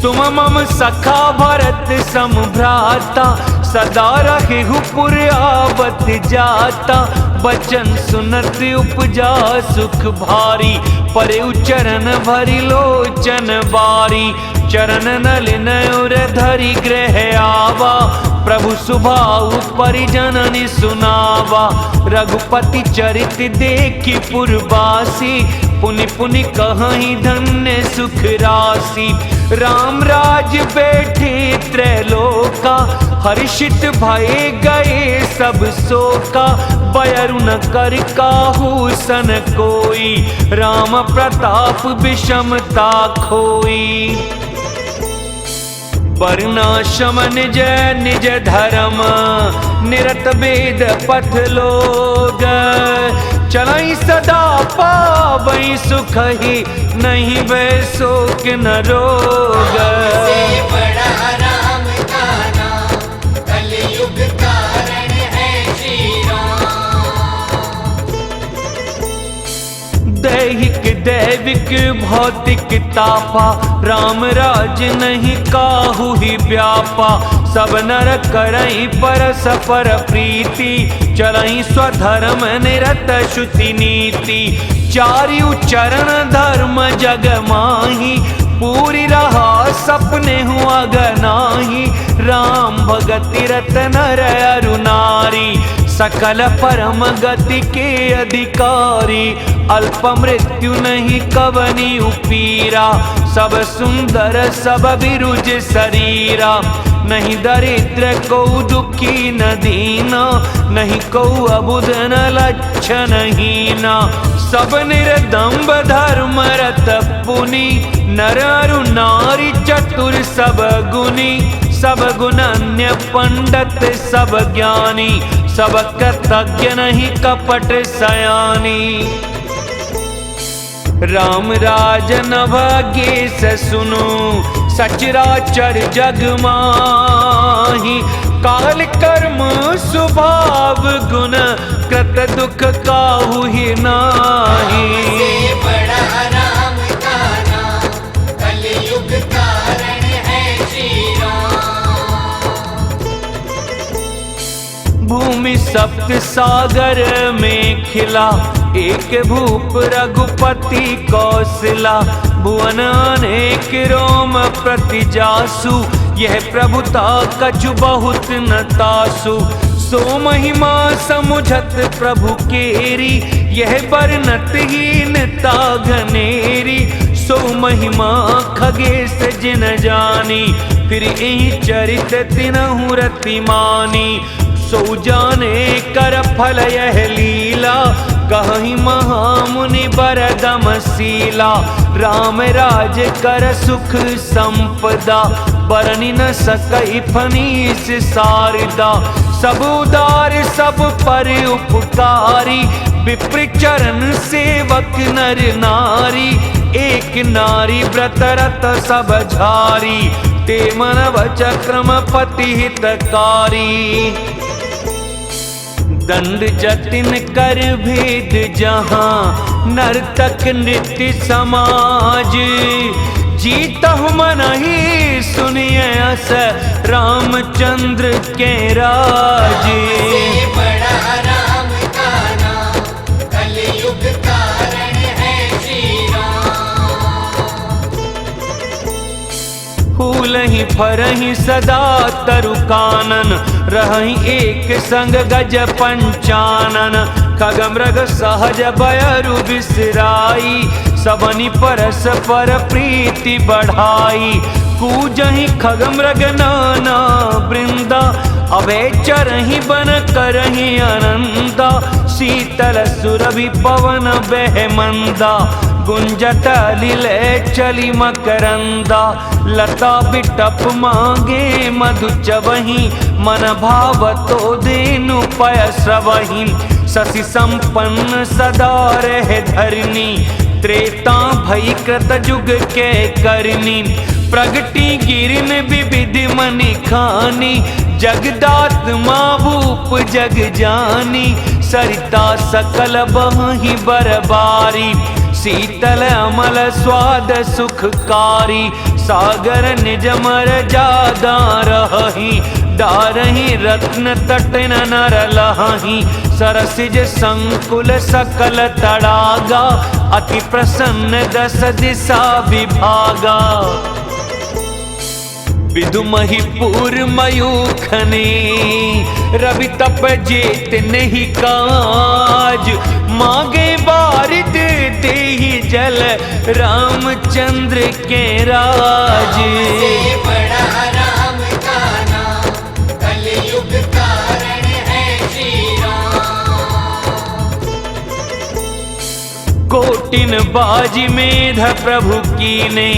तुम मम सखा भरत सम भ्राता, सदा रहेहु पुर आवत जाता, बचन सुनत उपजा सुख भारी, परेउ चरण भरि लोचन बारी, चरण नल नयोर धरि गृह आवा, प्रभु सुभाउ परिजननि सुनावा, रघुपति चरित देखि पुरवासी, पुण्य पुनि पुनि कहीं धन्य सुख राशि। राम राज बैठे त्रैलोका, हर्षित भये गए सब शोका। बयरु न कर काहू सन कोई, राम प्रताप विषमता खोई। वर्णाश्रम निज निज धर्म, निरत वेद पथ लोग। चलाई सदा पावई सुख ही, नहीं वै शोक न रोग।
से बड़ा राम का नाम, कलयुग कारण है श्री राम।
दैहिक दैविक भौतिक तापा, राम राज नहीं काहू ही व्यापा। सब नर करई परस्पर प्रीति, चलई स्वधर्म निरत श्रुति नीति। चारियु चरण धर्म जग माही, पूरी रहा सपने हुआ गनाही। राम भगति रत नर अरु नारी, सकल परम गति के अधिकारी। अल्प मृत्यु नहीं कवनी उपीरा, सब सुंदर सब विरुज शरीरा। नहीं दरिद्र को दुखी न दीना, नहीं को अबुध न लक्षण हीना। सब निर्दम्ब धर्म रत पुनि, नर अरु नारी चतुर सब गुनी। सब गुणन्य पंडित सब ज्ञानी, सब कृतज्ञ नहीं कपट सयानी। राम राजन भाग्येश सुनो, सचराचर जग माही। काल कर्म स्वभाव गुण, कृत दुख काहू ही नाही।
से बड़ा राम का नाम, कलयुग कारण है श्री राम।
भूमि सप्त सागर में खिला, एक भूप रघुपति कौशला। भुवन अनेक रोम प्रति जासु, यह प्रभुता कछु बहुत न तासु। सो महिमा समुझत प्रभु केरी, यह बरनत हीनता घनेरी। सो महिमा खगेश जिन जानी, फिर यही चरित तिनहु रति मानी। सो जाने कर फल यह लीला, कहीं महामुनि बरदमशीला। राम राज कर सुख संपदा, बरनि न सकई फनीस शारदा। सब उदार सब पर उपकारी, विप्र चरण सेवक नर नारी। एक नारी व्रत रत सब झारी, ते मनव चक्रम पति हितकारी। दंड जतिन कर भेद जहाँ, नर्तक नृत्य समाज। जीतहु मन ही सुनिए अस, रामचंद्र के राज।
से बड़ा राम का नाम, कलयुग कारण है श्री राम।
फूलहि फरहि सदा तरु कानन, रहहि एक संग गज पंचानन। खग मृग सहज बयरु बिसराई, सबनि परस्पर प्रीति बढ़ाई। कूजहि खग मृग नाना वृंदा, अभय चरहि बन करहि अनंदा। शीतल सुरभि पवन बह मंदा, गुंजत लिले चली मकरंदा। लता बिटप मांगे मधु चबहि, मन भावतो देनु पय श्रवहि। शशि संपन्न सदा रह धरनी, त्रेता भई कृत जुग के करनी। प्रगति गिरिन विविधि मनि खानी, जगदात्मा भूप जग जानी। सरिता सकल बहि बरबारी, शीतल अमल स्वाद सुखकारी। सागर निज मर जादा रही, डारहि रत्न तट नर लहि। सरसिज संकुल सकल तड़ागा, अति प्रसन्न दस दिशा विभागा। विदुमहीपुर मयूखने रवि तप जेत नहीं काज, मांगे बारिद देहि जल रामचंद्र के राज।
से बड़ा राम का नाम कलयुग कारण है श्री राम।
कोटिन बाजी मेध प्रभु कीने,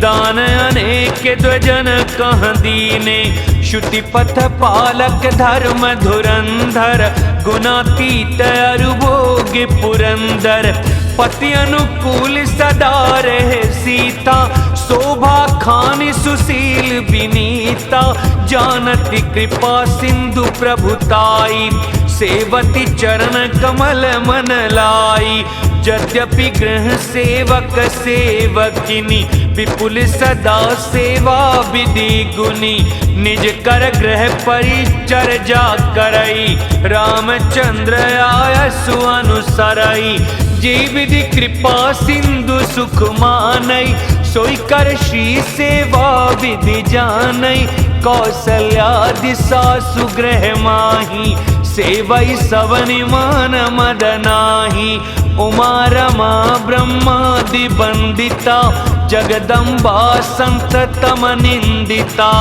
दान अनेक द्वजन कह दीने। श्रुति पथ पालक धर्म धुरंधर, गुणातीत अरुभोग पुरंदर। पति अनुकूल सदा रहे सीता, शोभा खानी सुशील विनीता। जानती कृपा सिंधु प्रभुताई, सेवती चरण कमल मन लाई। यद्यपि गृह सेवक सेवकिनी, विपुल सदा सेवा विधि गुनी। निज कर ग्रह परिचर्या करई, रामचंद्र आयसु अनुसरई। जे विधि कृपा सिंधु सुख मानई, सोई कर श्री सेवा विधि जानई। कौशल्यादि सासु गृह माही, सेवई सवनि मान मद नाही। उमा रमा ब्रह्मादि बंदिता, जगदम्बा संततम निंदिता।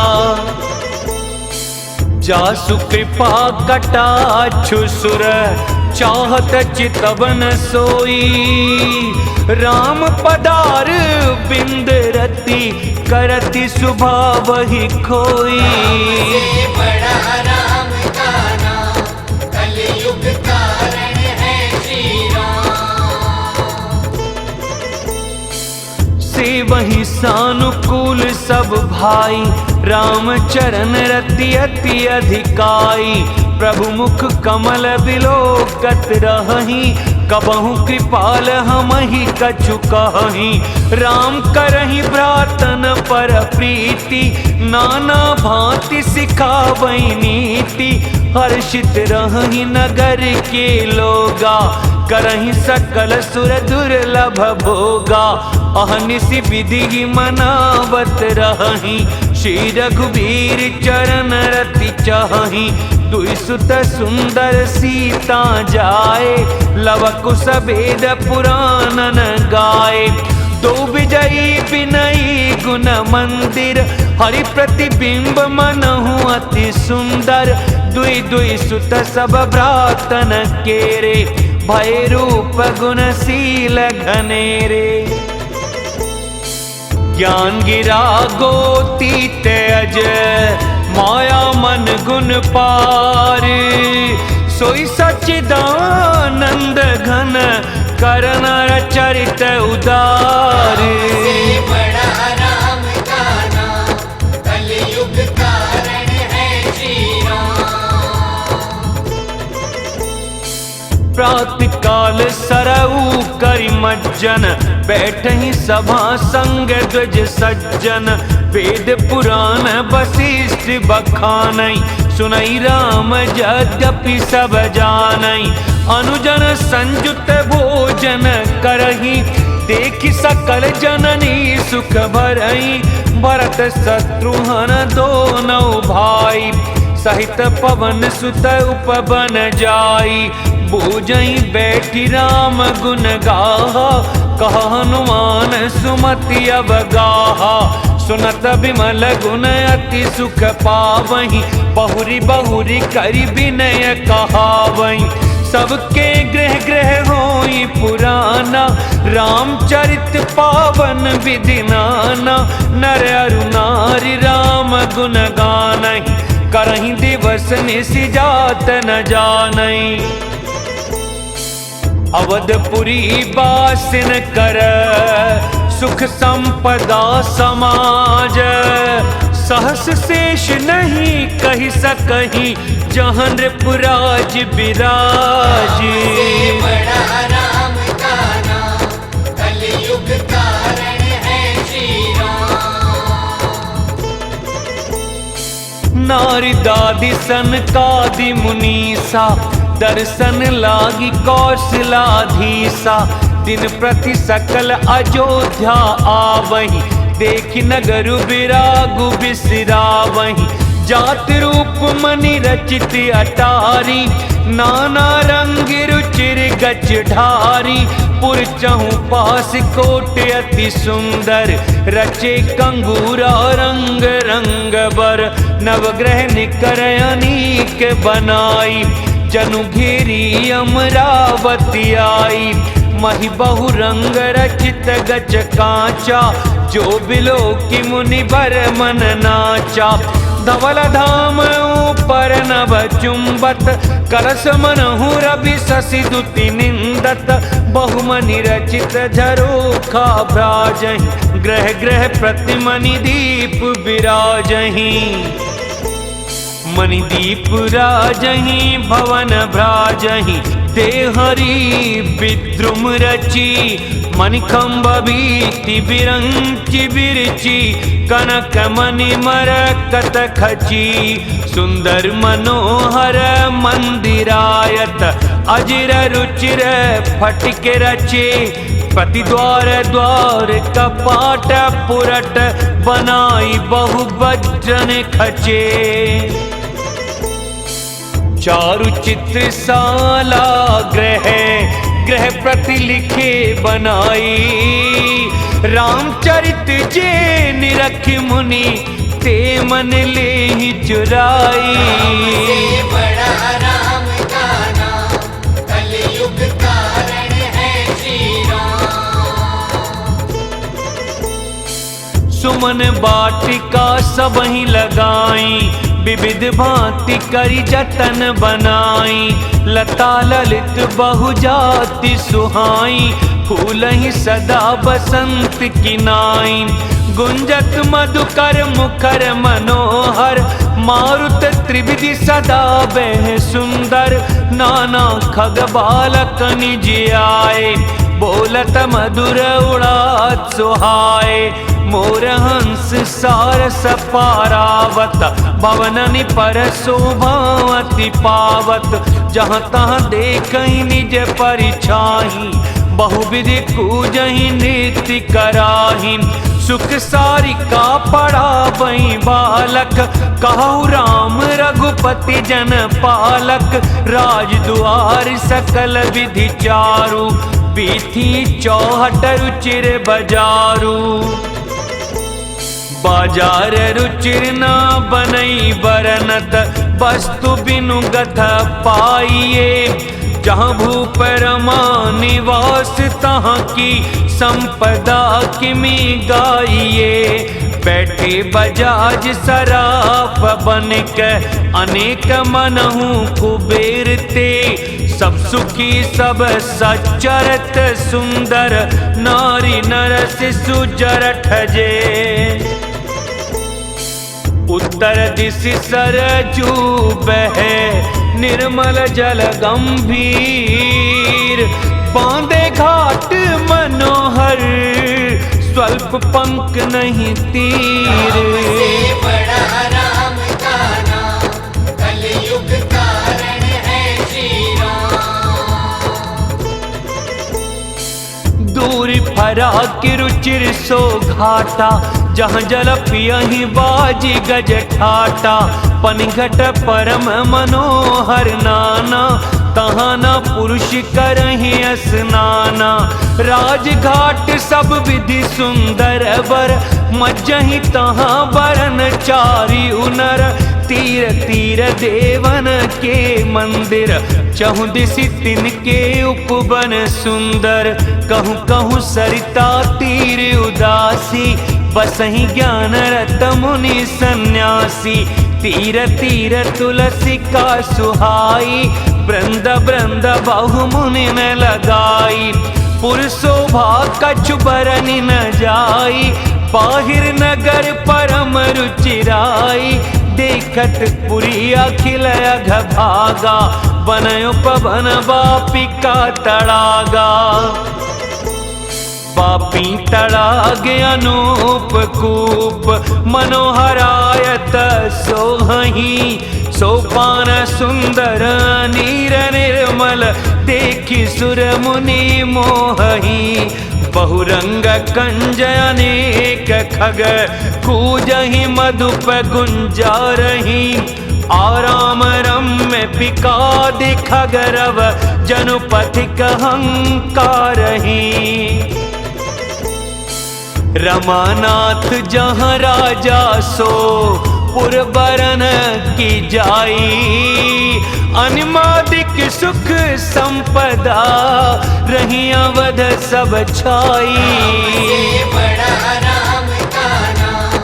जासु कृपा कटाक्षु सुर, चाहत चितवन सोई। राम पदार बिंद रति, करति स्वभाव ही खोई।
से बड़ा राम का नाम कलयुग कारण है श्री राम।
से वही सानुकूल सब भाई, राम चरण रति अति अधिकाई। प्रभु मुख कमल बिलोकत रही, कबहु कृपाल हमहि कछु कहि। राम करहि भ्रातन पर प्रीति, नाना भांति सिखावै नीति। हर्षित रहि नगर के लोगा, करहि सकल सुर दुर्लभ भोगा। अहनिसि विधि मनावत रहि, श्री रघुबीर चरण रति चाहि। दुई सुत सुंदर सीता जाए, लव कुश वेद पुराणन गाए। दो विजयी विनयी गुण मंदिर, हरि प्रतिबिंब मनहु अति सुंदर। दुई दुई सुत सब भ्रातन केरे, भय रूप गुणशील घनेरे। ज्ञान गिरा गोती तेज, माया मन गुण पार। सोई सच्चिदानंद घन, करन चरित उदार।
से बड़ा राम का नाम कलयुग कारण है श्री राम।
प्रातः काल सरऊ करि मज्जन, बैठहि सभा संग द्विज सज्जन। वेद पुराण वशिष्ठ बखानई, सुनई राम यद्यपि सब जानई। अनुजन संयुत भोजन करही, देखि सकल जननी सुख भरई। भरत शत्रुघ्न दोनों भाई, सहित पवन सुत उपवन जाई। बूझई बैठी राम गुण गाहा, कह हनुमान सुमति अवगाहा। सुनत बिमल गुण अति सुख पावहीं, बहुरी बहुरी करि विनय कहावहीं। सबके ग्रह ग्रह होई पुराना, रामचरित पावन विधि नाना। नर अरु नारी राम गुण गानहि, करहि दिवस निशि जात न जानई। अवधपुरी बासिन कर, सुख संपदा समाज। सहस शेष नहीं कहि सकहि, जहाँ नृपुराज विराज।
से बड़ा राम का नाम कलयुग कारण है श्री राम।
नारी दादी सनकादि मुनीसा, दर्शन लागी कौशलाधीसा। दिन प्रति सकल अयोध्या आवहि, देखि नगरु विरागु बिसरावहीं। जात रूप मनि रचित अटारी, नाना रंग रुचिर गच ढारी। पुर चहु पास कोट अति सुंदर, रचे कंगूरा रंग रंग बर। नवग्रह निकर अनीक बनाई, जनु घेरी अमरावती आई। मही बहु रंग रचित गच कांचा, जो बिलो की मुनि बर मन नाचा। धवल धाम ऊपर नभ चुंबत, करस मनहु रवि शशि दुति निंदत। बहुमनि रचित झरोखा भ्राजहीं, ग्रह ग्रह प्रतिमनि दीप विराजहीं। मणिदीप राजहीं भवन भ्राजहीं, देहरी विद्रुम रची। मणिखंभ भीति बिरंचि बिरची, कनक मणि मरकत खची। सुंदर मनोहर मंदिरायत, अजिर रुचिर फटिक रचे। पति द्वार द्वार कपाट पुरट, बनाई बहु वज्रन खचे। चारु चित्र साला ग्रह, ग्रह प्रति लिखे बनाई। रामचरित जे निरख मुनि, ते मन ले ही चुराई।
से बड़ा राम का नाम, कलयुग कारण है श्री राम।
सुमन बाटिका सबहि लगाई, विविध भांति करी जतन बनाई। लता ललित बहुजाति सुहाई, फूलहि सदा बसंत किनाई। गुंजत मधुकर मुखर मनोहर, मारुत त्रिविधि सदा बह सुंदर। नाना खग बालक निज आए, बोलत मधुर उड़ात सुहाए। मोर हंस सारस पारावत, भवननि पर शोभावति पावत। जहाँ तहाँ देखहि निज परिछाही, बहुविधि कूजहि नृत्य कराही। सुख सारिका पढ़ावहीं बालक, कहु राम रघुपति जन पालक। राजद्वार सकल विधि चारु, बीथी चौहट रुचिर बजारू। बाजार रुचिर न बनई बरनत, वस्तु बिनु गथ पाइये। जहाँ भूप रमा निवास, तहाँ की संपदा किमि गाइये। बैठे बजाज सराफ बनिक, अनेक मनहु कुबेर ते। सब सुखी सब सचरत सुंदर, नारी नर शिशु जरठ जे। उत्तर दिश सरजू बहे, निर्मल जल गंभीर। बांधे घाट मनोहर, स्वल्प पंख नहीं तीर।
से बड़ा राम का नाम, कलयुग कारण है श्री राम।
दूर फराक रुचिर सो घाटा, जहाँ जल पियहि बाजी गज ठाटा। पनघट परम मनोहर नाना, तहाँ न पुरुष करहि स्नाना। राजघाट सब विधि सुंदर बर, मज्जहि तहाँ बरन चारि उनर। तीर तीर देवन के मंदिर, चहु दिशि तिनके उपवन सुंदर। कहूँ कहूँ सरिता तीर उदासी, बसहि ज्ञान रत मुनि सन्यासी। तीर तीर तुलसी का सुहाई, वृंद वृंद बहु मुनि न लगाई। पुर शोभा कछु बरनि न जाई, बाहिर नगर परम रुचिराई। देखत पुरी अखिल अघ भागा, बनयो पवन बापिका तड़ागा। पापी तड़ागे अनूप कूप, मनोहरायत सोहही। सोपान सुंदर नीर निर्मल, देखि सुर मुनि मोहही। बहुरंग कंज अनेक खग कूजहि मधुप गुंजारहि आराम रम्य पिकादि खगरव जनुपथिक हंकारहि रमानाथ जहाँ राजा सो पुरबरन की जाई अनिमादिक सुख संपदा रही अवध सब छाई
से बड़ा राम का नाम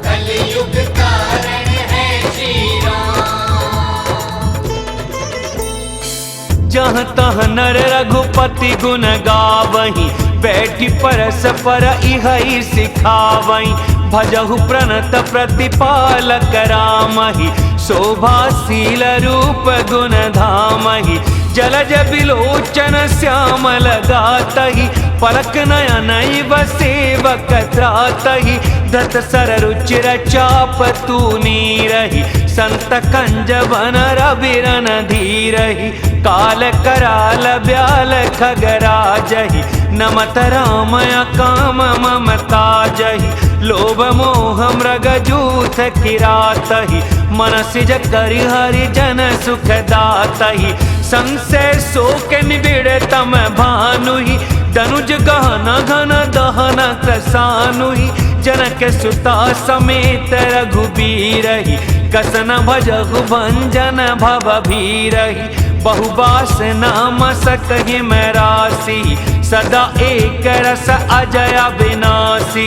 कलयुग कारण है श्री राम।
जहाँ तहाँ नर रघुपति गुण गावहीं बैठी परस पर इहई सिखावहीं भजहु प्रणत प्रतिपालक रामहि शोभाशील रूप गुण धामहि जलज बिलोचन श्यामल गातहि पलक नयनैव सेवक त्रातहि धत सर रुचिर चाप तूनीरहि संत कंज वन रविरन धीरहि काल कराल ब्याल खगराजहि नमत रामय काम ममता जहि लोभ मोह मृग जूथ किरातहि मनसिज करि हरि जन सुख दातहि संशय शोक निबिड़ तम भानुहि दनुज गहन घन दहन क्रसानुहि जनक सुता समेत रघुबीरहि कसन भजहु भंजन भव भीरहि बहुबास नाम सकहि मैं राशि सदा एक रस अजय विनाशी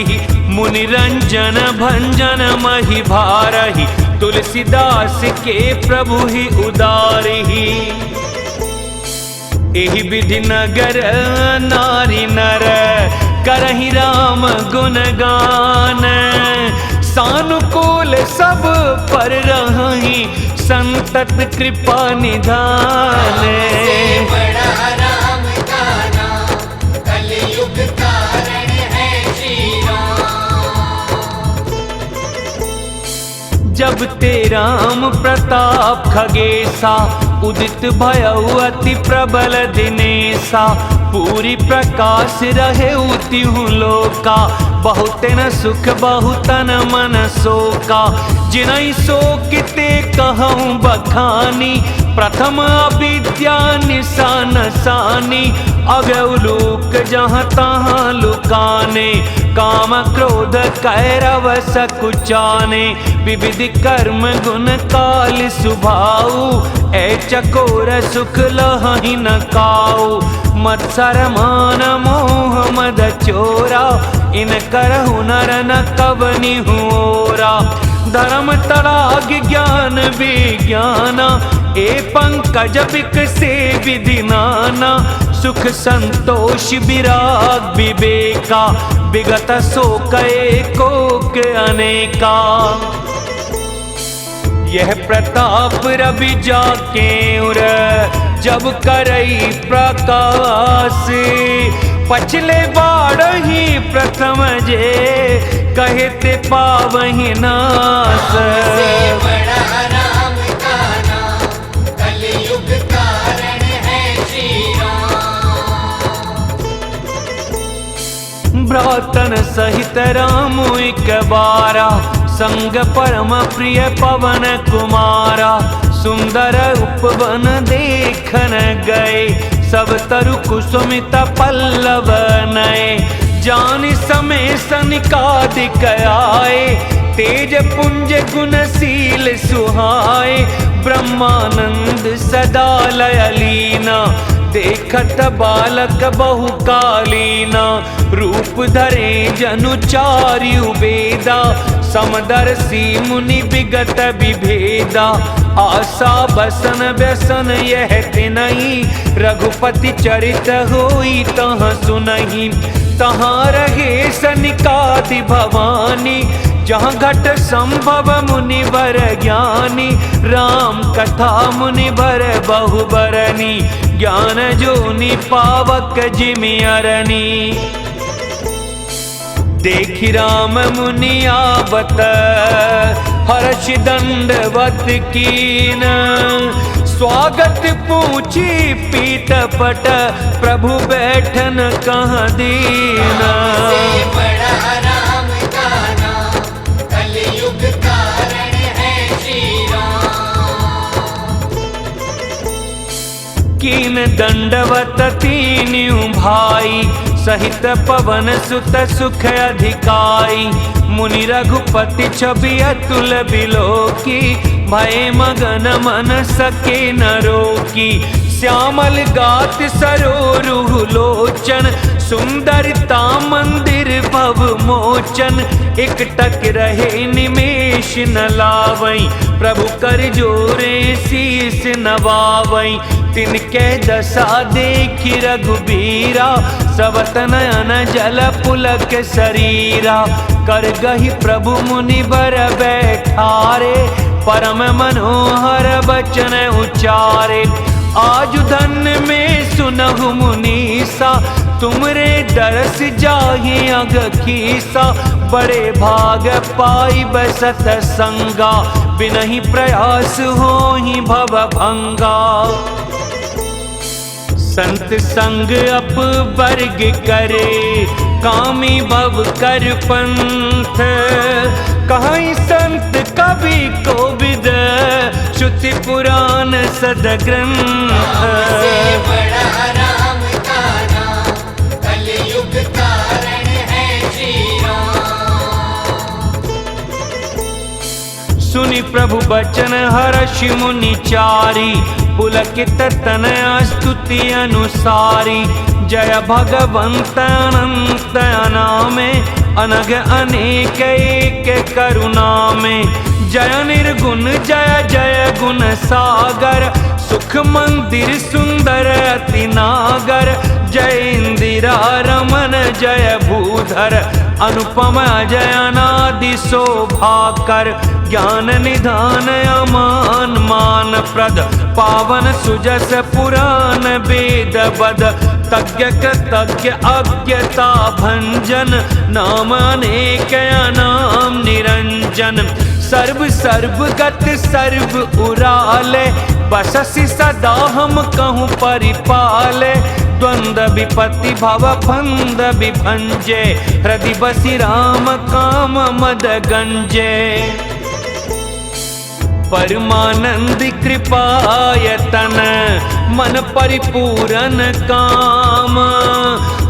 मुनि रंजन भंजन महि भारहि तुलसीदास के प्रभु ही उदारहि एहि विधि नगर नारी नर करहि राम गुण गान सानुकूल सब पर रहि संतत कृपा निधान
से बड़ा राम का नाम कलयुग कारण है श्री राम।
जब ते राम प्रताप खगेसा उदित भयउ अति प्रबल दिनेसा पूरी प्रकाश रहे तिहु लोका बहुत न सुख बहुतन मन शोका जिनहि शोकिते कहूँ बखानी प्रथम अविद्या निशान सानी अगौलोक जहाँ तहाँ लुकाने काम क्रोध कैरव सकुचाने विविध कर्म गुण काल सुभाऊ ए चकोर सुख लहि न काऊ मत्सर मान मोह मद चोरा इन करहु नर न कवनि होरा धर्म तराग ज्ञान विज्ञाना ए पंकज बिक से विधि नाना सुख संतोष विराग विवेका विगत शोक एकोक अनेका यह प्रताप रवि जाके उर जब करई प्रकाश पछले बार ही प्रथम जे कहते पावहि नास
से बड़ा राम का नाम कलयुग कारण है श्री राम।
भ्रातन सहित राम एक बारा संग परम प्रिय पवन कुमारा सुंदर उपवन देखन गए सब तरु कुसुमित पल्लव नए जानि समय सनिकादिक आए तेज पुंज गुणशील सुहाए ब्रह्मानंद सदा लय लीना देखत बालक बहुकालीना रूप धरे जनु चारु वेदा समदर्शी मुनि विगत विभेदा आशा बसन व्यसन यह तिनहि रघुपति चरित होई तहाँ सुनहि तहाँ रहे सनिकादि भवानी जहाँ घट संभव मुनिवर ज्ञानी राम कथा मुनिवर बहुबरनी ज्ञान जोनि पावक जिमि अरनी देखि राम मुनि आवत हर्ष दंडवत कीन स्वागत पूछी पीठ पट, प्रभु बैठन कहाँ दीना।
से बड़ा राम का नाम, कलयुग कारण है श्री राम।
कीन दंडवत तीन्यू भाई, सहित पवन सुत सुख अधिकाई। मुनि रघुपति छवि अतुल बिलोकी, भय मगन मन सके न रोकी। श्यामल गात सरोरुह लोचन, सुंदरता मंदिर भव मोचन। एकटक रहे निमेष न लावई, प्रभु कर जोरे शीस नवावई। तिनके दशा देखी रघुबीरा, सबत नयन जल पुलक शरीरा। कर गही प्रभु मुनि बर बैठारे, परम मनोहर बचन उचारे। आज धन्य में सुनहु मुनीसा, तुमरे दरस जाहि अग कीसा। बड़े भाग पाई बसत संगा, बिनहि प्रयास होहि भव भंगा। संत संग अप वर्ग करे, कामी भव कर पंथ। कहीं संत कवि कोविद, श्रुति पुराण सदग्रंथ।
से बड़ा राम का नाम, कलयुग कारण है श्री राम।
सुनि प्रभु बचन हर्षि मुनि चारी, पुलकित तनया स्तुति अनुसारी। जय भगवंत अनंत अनामे, अनग अनेक एक करुणा में। जय निर्गुण जय जय गुण सागर, सुख मंदिर सुंदर अति नागर। जय इंदिरा रमन जय भूधर, अनुपम जय अनादि शोभाकर। ज्ञान निधान अमान मान प्रद, पावन सुजस पुराण वेद बद। तज्ञ कृतज्ञ अज्ञता भंजन, नाम अनेक नाम निरंजन। सर्व सर्वगत सर्व उराले, बससि सदा हम कहूँ परिपाले। द्वंद विपत्ति भव फंद विभंजे, हृदय बसि राम काम मद गंजे। परमानंद कृपायतन, मन परिपूरन काम।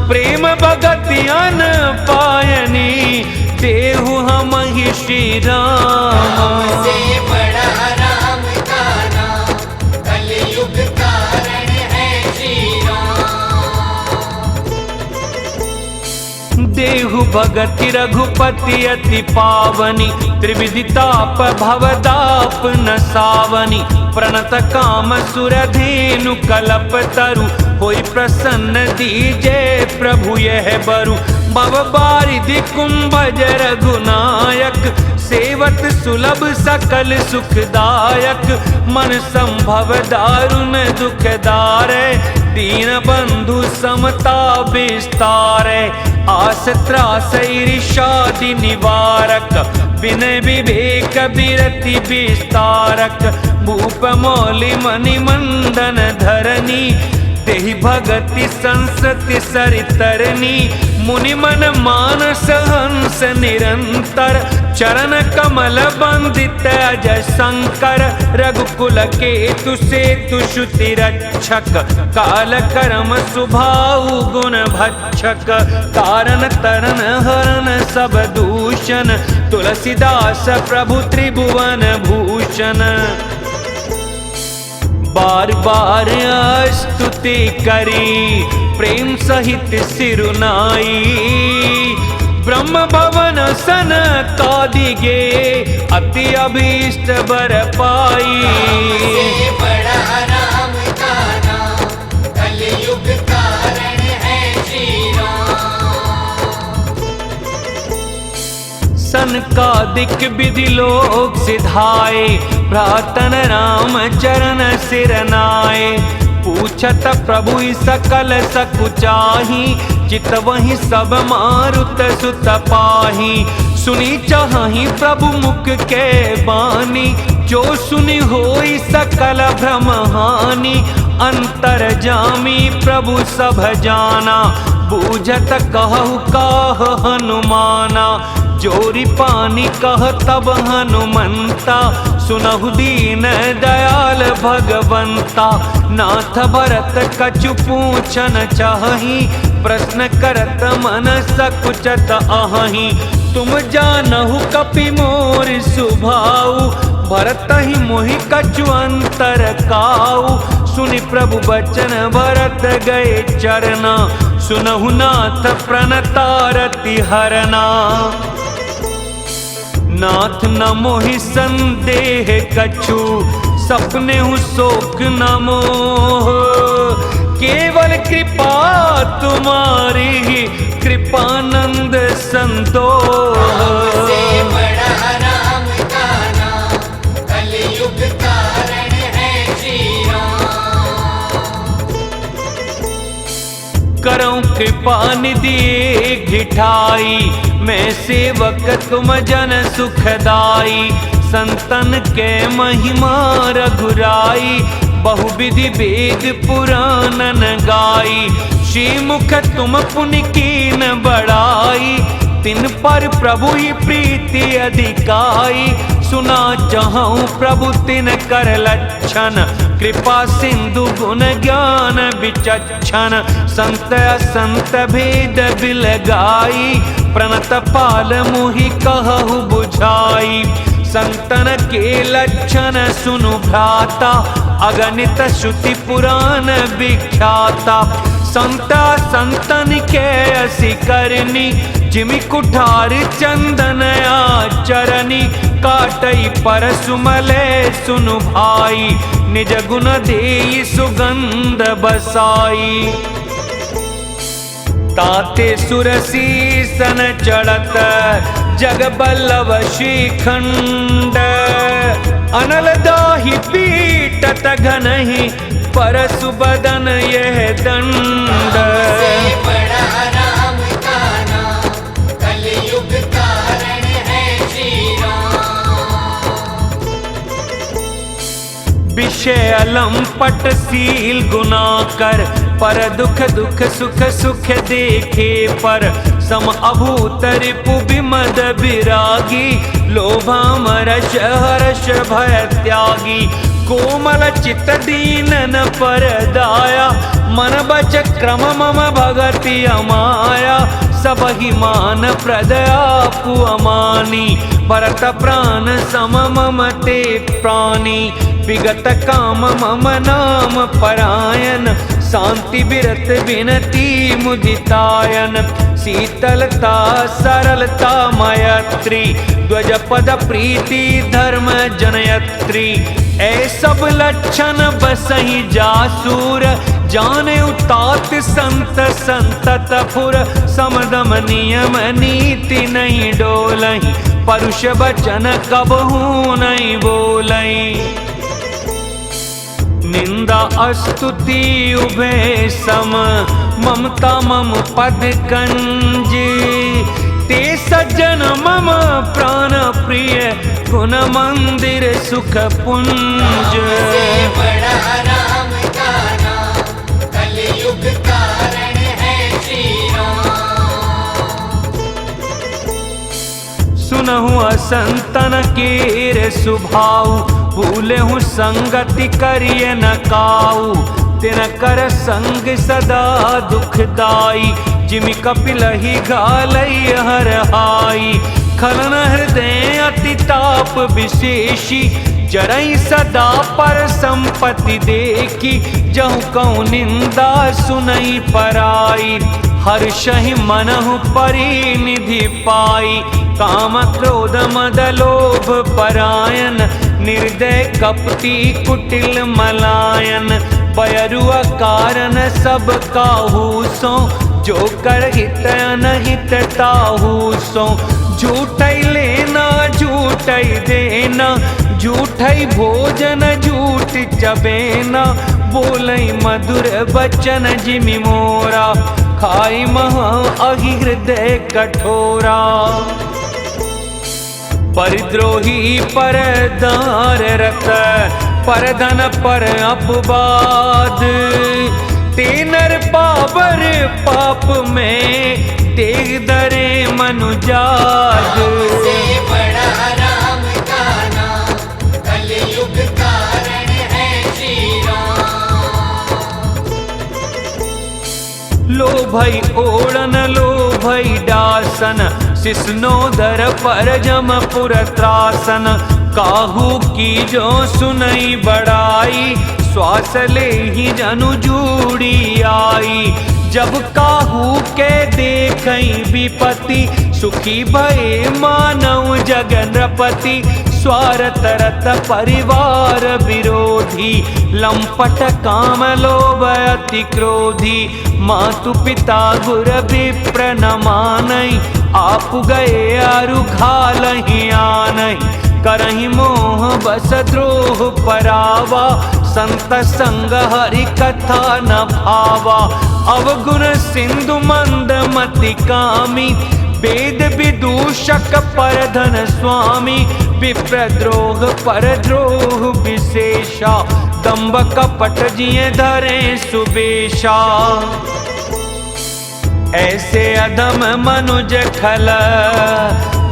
प्रेम भगतियन पायनी, देहु हम ही श्री राम।
से बड़ा राम का नाम, कलयुग कारण है श्री राम।
देहु भगति रघुपति अति पावनी, त्रिविधि ताप भवदाप न सावनी। प्रणत काम सुर धेनु कलप तरु, होई प्रसन्न दीजे प्रभु यह बरु। भव बारिधि कुंभज रघुनायक, सेवत सुलभ सकल सुखदायक। मन संभव दारुण दुखदारे, दीन बंधु समता विस्तारे। आस त्रास ईर्षादि निवारक, विनय विवेक विरति विस्तारक। भूप मौलि मणि मंदन धरनी, देहि भगति संसति सरितरनी। मुनि मन मानस हंस निरंतर, चरण कमल बंदित अजय शंकर। रघुकुल केतु सेतु श्रुति रक्षक, काल कर्म सुभाऊ गुण भक्षक। कारण तरन हरन सब दूषण, तुलसीदास प्रभु त्रिभुवन भूषण। बार बार स्तुति करी, प्रेम सहित सिरुनाई। ब्रह्म भवन सन कादिगे, अति अभीष्ट बर पाई।
से बड़ा राम का नाम, कलयुग कारण है श्री राम।
सनकादिक विधि लोक सिधाए, भ्रातन राम चरण सिरनाए। पूछत प्रभु सकल सकुचाही, चित वही सब मारुत सुत पाही। सुनी चाहि प्रभु मुख के बानी, जो सुनी होई सकल भ्रम हानि। अंतर जामी प्रभु सब जाना, बूझत कहु काह हनुमाना। जोरी पानी कह तब हनुमंता, सुनहु दीन दयाल भगवंता। नाथ भरत कछु पूछन चाहि, प्रश्न करत मन सकुचत अहि। तुम जानहु कपि मोर सुभाऊ, भरत ही मोहि कछु अंतर काऊ। सुनि प्रभु बचन भरत गए चरना, सुनहु नाथ प्रणतारति हरना। नाथ न मोहि संदेह कछु, सपने हूँ शोक न मोह। केवल कृपा तुम्हारी, कृपानंद संतोष।
से बड़ा राम का नाम, कलयुग कारण है श्री राम।
करऊं कृपा निधि घिठाई, मैं सेवक तुम जन सुखदाई। संतन के महिमा रघुराई, बहुविधि वेद पुराणन गाई। श्रीमुख तुम पुनि कीन बढ़ाई, तिन पर प्रभु ही प्रीति अधिकाई। सुना चाहूं प्रभु तिन कर लक्षण, कृपा सिंधु गुण ज्ञान विचक्षण। संत असंत भेद बिलगाई, प्रणत पाल मुहि कहु बुझाई। संतन के लक्षण सुनु भ्राता, अगणित श्रुति पुराण विख्याता। संता संतन के असी करनी, जिमि कुठार चंदन आचरणी। काटई परसुमले सुनु भाई, निज गुण देई सुगंध बसाई। ताते सुरसीसन चढ़त, जग बल्लभ श्रीखंड। अनल दाहि पीटत घनहि, परसु बदन यह दंड।
से बड़ा राम का नाम, कलयुग कारण है श्री राम।
विषय अलंपट सील गुना कर, पर दुख दुख सुख सुख देखे पर। सम अभूत रिपु विमद विरागी, लोभामरस हर्ष भय त्यागी। कोमल चित दीनन पर दाया, मन बच क्रम मम भगति अमाया। सबहि मान प्रदयापु अमानी, भरत प्राण सम मम ते प्राणी। विगत काम मम नाम परायण, शांति विरत विनती मुदितायन। शीतलता सरलता मैत्री, ध्वज पद प्रीति धर्म जनयत्री। ऐ सब लक्षण बसहि जासूर, जाने उतात संत संतत फुर। समदम नियम नीति नहीं डोलहि, परुष वचन कबहू नहीं बोलहि। निंदा अस्तुति उभय सम, ममता मम पद कंजी। ते सज्जन मम प्राण प्रिय, गुण मंदिर सुख पुंज।
से बड़ा राम का नाम, कलयुग कारण है श्री राम।
सुनहु असंतन केर सुभाऊ, भूले हूँ संगति करिय न काऊ। तिन कर संग सदा दुखदाई, जिमि कपिलहि घालई हर हाई। खलन हृदय अति ताप विशेषी, जरई सदा पर संपत्ति देखी। जहु कहूँ निंदा सुनई पराई, हर्षहि मनहु परिनिधि पाई। काम क्रोध मद लोभ परायण, निर्दय कपटी कुटिल मलायन। बयरुआ कारण सब काहू सो, जो कर हित अनहित ताहू सो। झूठई लेना झूठई देना, झूठई भोजन झूठ चबेना। बोलई मधुर बचन जिमि मोरा, खाई महा अहि हृदय कठोरा। परिद्रोही पर दार रत, पर धन पर अपवाद। ते नर पावर पाप में, तेग दरे मनुजाद।
से बड़ा राम का नाम, कलयुग कारण है श्री राम।
लो भई ओढ़न लो भई डासन, सिसनोदर पर जमपुर त्रासन। काहू की जो सुनई बड़ाई, श्वास ले ही जनु जूड़ी आई। जब काहू के देखई विपति, सुखी भये मानव जग नृपति। स्वार्थ रत परिवार विरोधी, लंपट काम लोभ अति क्रोधी। मातु पिता गुर विप्र न मानई, आप गए अरु घालहि आनई। करहि मोह बस द्रोह परावा, संत संग हरि कथा न भावा। अवगुण सिंधु मंद मति कामी, वेद विदूषक पर धन स्वामी। विप्र द्रोह पर द्रोह विशेषा, दंभ कपट जिये धरे सुबेशा। ऐसे अधम मनुज खल,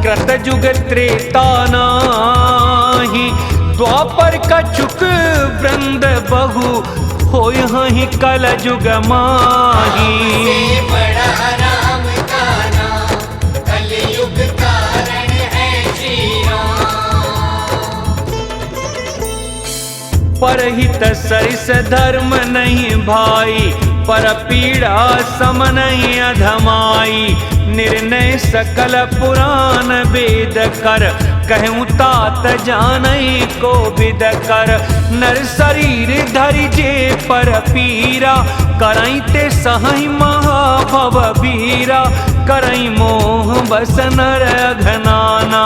कृत जुग त्रेता नाही। द्वापर कछुक वृंद बहु, होय हहि कल जुग माही।
से बड़ा राम का नाम, कलयुग कारण है श्री राम।
परहित सरिस धर्म नहीं भाई, पर पीड़ा सम नहीं अधमाई। निर्णय सकल पुराण वेद कर, कहूँ तात जानई को विद कर। नर शरीर धरि जे पर पीरा, करई ते सहई महाभव बीरा। करई मोह बस नर अघनाना,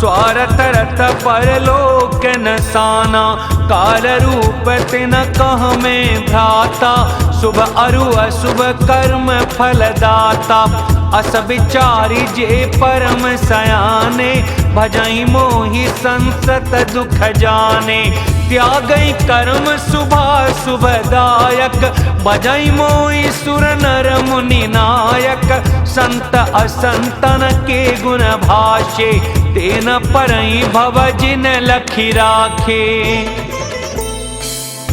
स्वार्थ रत परलोक नसाना। काल रूप तिन कह में भ्राता, शुभ अरु अशुभ कर्म फलदाता। अस विचारी जे परम सयाने, भजई मोहि संसत दुख जाने। त्यागई कर्म शुभदायक, भजई मोहि सुर नर मुनि नायक। संत असंतन के गुण भाषे, तेन परई भव जिन लखि राखे।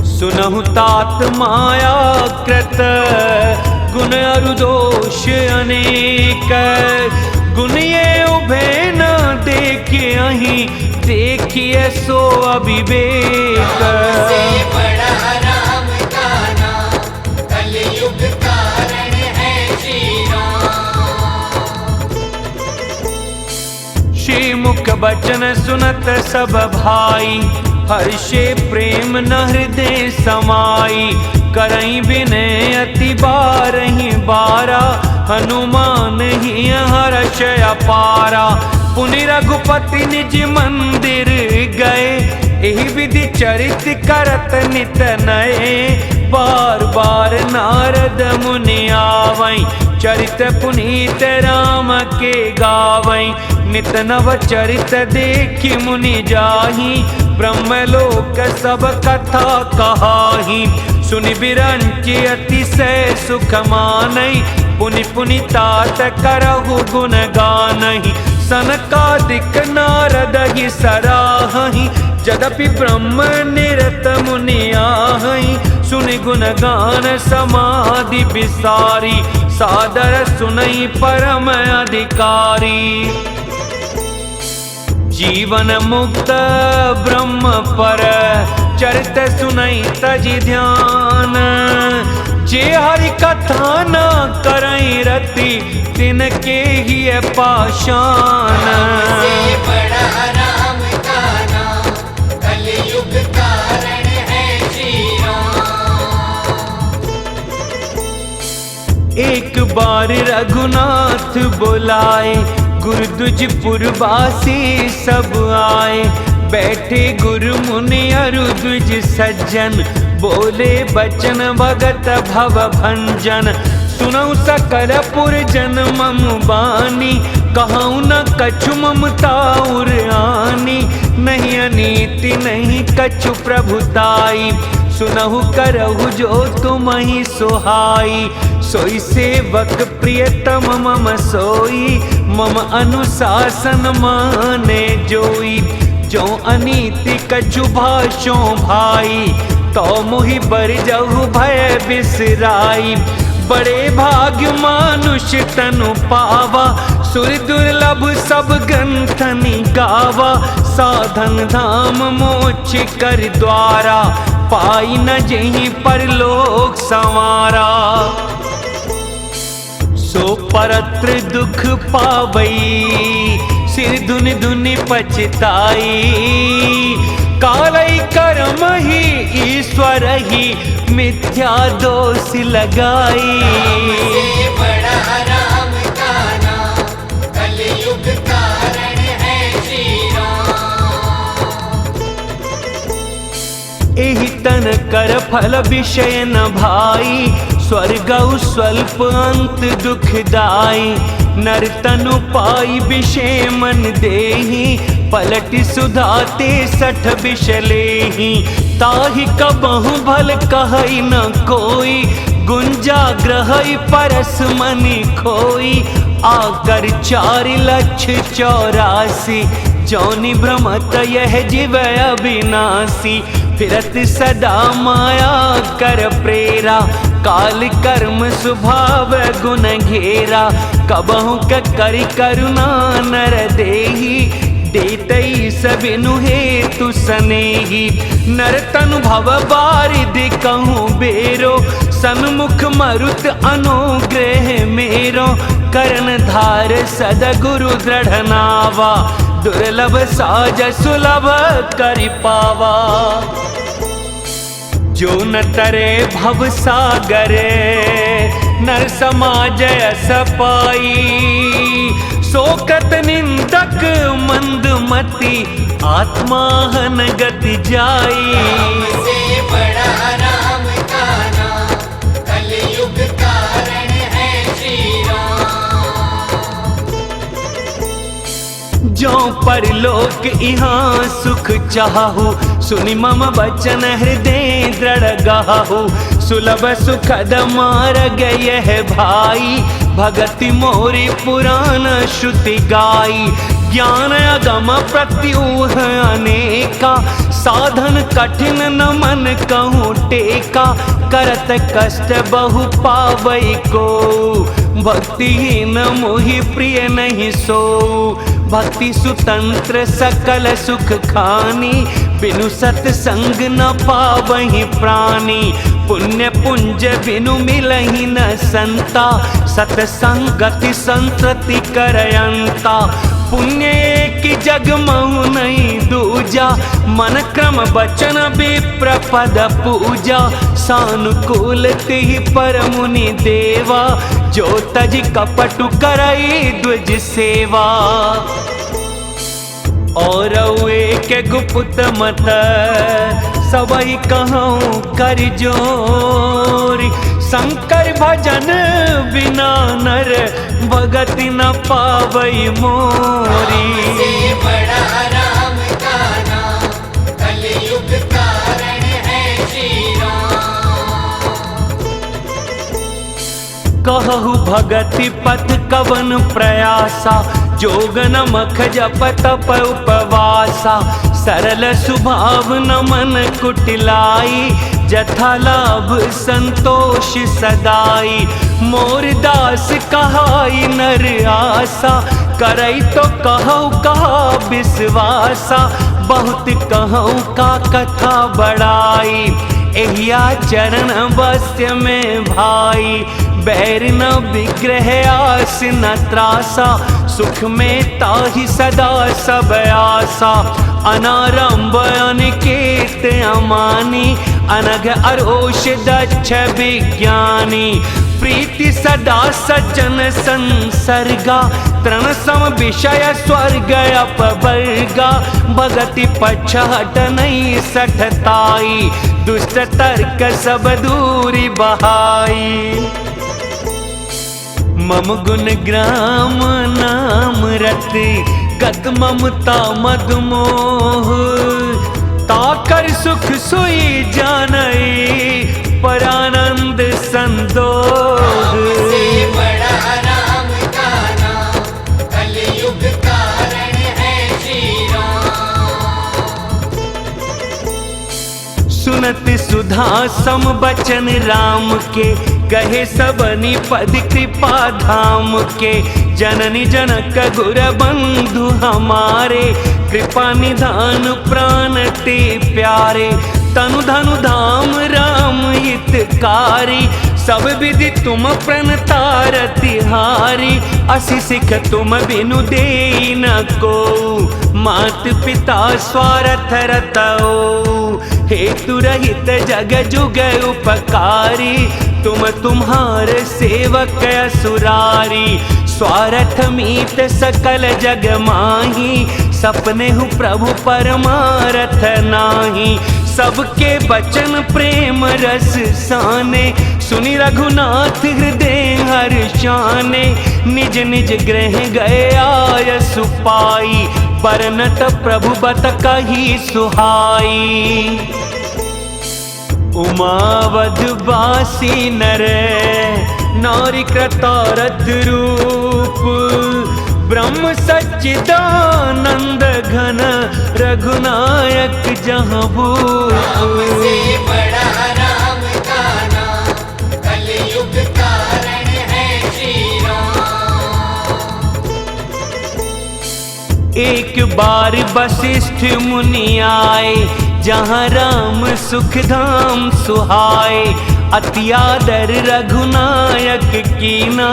सुनहु तात माया कृत, गुण अरु दोष अनेक। गुण ये उभे न देखियहि, देखिए सो अविवेक।
से बड़ा राम का नाम, कलयुग कारण है श्री राम।
श्री मुख बचन सुनत सब भाई, हर्षे प्रेम न हृदय समाई। करई विनय अति बारहि बारा, हनुमान ही हर्ष अपारा। पुनि रघुपति निज मंदिर गए, एहि विधि चरित करत नित नये। बार बार नारद मुनि आवई, चरित पुनीत राम के गावई। नित नव चरित देखि मुनि जाहि, ब्रह्मलोक सब कथा कहाहि। सुनि बिरंचि अतिशय सुख मानई, पुनि पुनि तात करहु गुण गानहि। सनकादिक नारद ही सराहहि, जदपि ब्रह्म निरत मुनि आहहि। सुनि गुण गान समाधि विसारी, सादर सुनई परम अधिकारी। जीवन मुक्त ब्रह्म पर, चरित सुनई तजि ध्यान। जे हरि कथा न करई रति, तिनके ही पाषाण।
से बड़ा राम का नाम, कलयुग कारण है श्री राम।
एक बार रघुनाथ बुलाए, गुरुद्विजपुर वासी सब आए। बैठे गुरु मुनि अरु द्विज सज्जन, बोले बचन भगत भव भंजन। सुनौ सकल पुर जन मम बानी, कहूँ न कछु ममता उर आनी, नहीं अनीति नहीं कछु प्रभुताई। सुनहु करहु जो तुम ही सुहाई, सोई सेवक प्रियतम मम सोई। मम अनुशासन माने जोई, जो अनीति कछु भाषो भाई। तो मुहि बर जहु भय बिसराई, बड़े भाग्य मानुष तनु पावा। सुर दुर्लभ सब ग्रंथनि गावा, साधन धाम मोक्ष कर द्वारा। पाई न जहीं परलोक संवारा, सो परत्र दुख पावई। सिर धुनि धुनि पछताई, कालई कर्म ही ईश्वर ही मिथ्या दोष लगाई।
से बड़ा राम का नाम, कलयुग कारण है श्री राम।
एहि तन कर फल विषय न भाई, स्वर्ग स्वल्प अंत दुखदाई। नर तनु पाई विषय मन देहि, पलटि सुधाते 60 विष लेहि। ताहि कबहु भल कहई न कोई, गुंजा ग्रहई परस मनि खोई। आकर 4,84,000, जौनि भ्रमत यह जीव अविनाशी। फिरत सदा माया कर प्रेरा, काल कर्म स्वभाव गुण घेरा। कबहु करि करुणा नर देहि, देतई सबिनु हेतु सनेही। नर तनु भव बारिधि कहूँ बेरो, सन्मुख मरुत अनुग्रह मेरो। करण धार सदगुरु दृढ़ नावा, दुर्लभ साज सुलभ करि पावा। जो न तरे भव सागरे, नर समाज अस पाई। शोकत निंदक मंदमति, आत्माहन गति जाई।
से बड़ा राम का नाम, कलयुग कारण है श्री राम।
जो परलोक यहाँ सुख चाहु, सुनि मम वचन हृदय दृढ़ गाहु। सुलभ सुखद मार्ग यह भाई, भगति मोरी पुराण श्रुति गाई। ज्ञान अगम प्रत्यूह अनेका, साधन कठिन न मन कहूँ टेका। करत कष्ट बहु पावई को, भक्तिहीन मोहि प्रिय नहीं सो। भक्ति सुतंत्र सकल सुख खानी, बिनु सत्संग न पावहि प्राणी। पुण्य पुंज बिनु मिलहि न संता, सतसंगति संतति करयंता। पुण्य एक जग महु नहीं दूजा, मन क्रम वचन विप्र पद पूजा। सानुकूल तिहि पर मुनि देवा, जो तज कपटु करई द्विज सेवा। और एक गुप्त मत, सबई कहूँ कर जोरी। शंकर भजन बिना नर, भगति न पावई मोरी।
से बड़ा राम का नाम, कलयुग कारण है श्री राम।
कहु भगति पथ कवन प्रयासा, जोगन मख जप तप उपवासा। सरल स्वभाव न मन कुटिलाई, जथा लाभ संतोष सदाई। मोर दास कहाई नर आसा, करई तो कहु कहा विश्वासा। बहुत कहूँ का कथा बड़ाई, एहिया चरण वस्त्र में भाई। बैर न विग्रह आस न त्रासा, सुख में ताहि सदा सब आसा। अनारंभ अनिकेत अमानी, अनघ अरोष दक्ष विज्ञानी। प्रीति सदा सज्जन संसर्गा, तृण सम विषय स्वर्ग अपवर्गा। भगति पक्ष हट नहीं सठताई, दुष्ट तर्क सब दूरी बहाई। मम गुण ग्राम नाम गत ममता मद मोह, ताकर सुख सोई जानई परानंद संदोह।
से बड़ा राम का नाम, कलयुग कारण है श्री राम।
सुनत सुधा सम बचन राम के, कहे सबनी पद कृपा धाम के। जननी जनक गुर बंधु हमारे, कृपा निधान प्राण ते प्यारे। तनु धनु धाम राम हितकारी, सब विधि तुम प्रणतार तिहारी। असि सिख तुम बिनु देई न को, मात पिता स्वार्थ रतओ। हेतु रहित जग जुग उपकारी, तुम तुम्हार सेवक असुरारी। स्वार्थ मीत सकल जग माही, सपने हूँ प्रभु परमारथ नाही। सबके बचन प्रेम रस साने, सुनि रघुनाथ हृदय हर्षाने। निज निज गृह गए आय सुपाई, बरनत प्रभु बत कही सुहाई। उमावध बासी नर नारी कृतारथ रूप, ब्रह्म सच्चिदानंद घन रघुनायक जहाँ भूप।
से बड़ा राम का नाम, कलयुग कारण है श्री राम।
एक बार वशिष्ठ मुनि आए, जहाँ राम सुख धाम सुहाए। अति आदर रघुनायक कीना,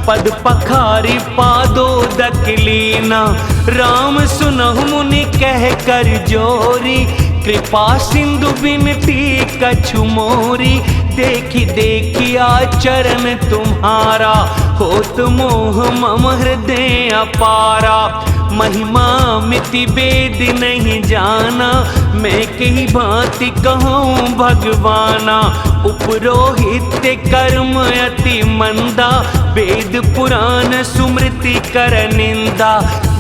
पद पखारी पादोदक लीना। राम सुनहु मुनि कह कर जोरी, कृपा सिंधु बिनती कछु मोरी। देखी देखी आचरण तुम्हारा, होत मोह मम हृदय अपारा। महिमा मिति वेद नहीं जाना, मैं कही भांति कहूँ भगवाना। उपरोहित कर्म अति मंदा, वेद पुराण सुमृति कर निंदा।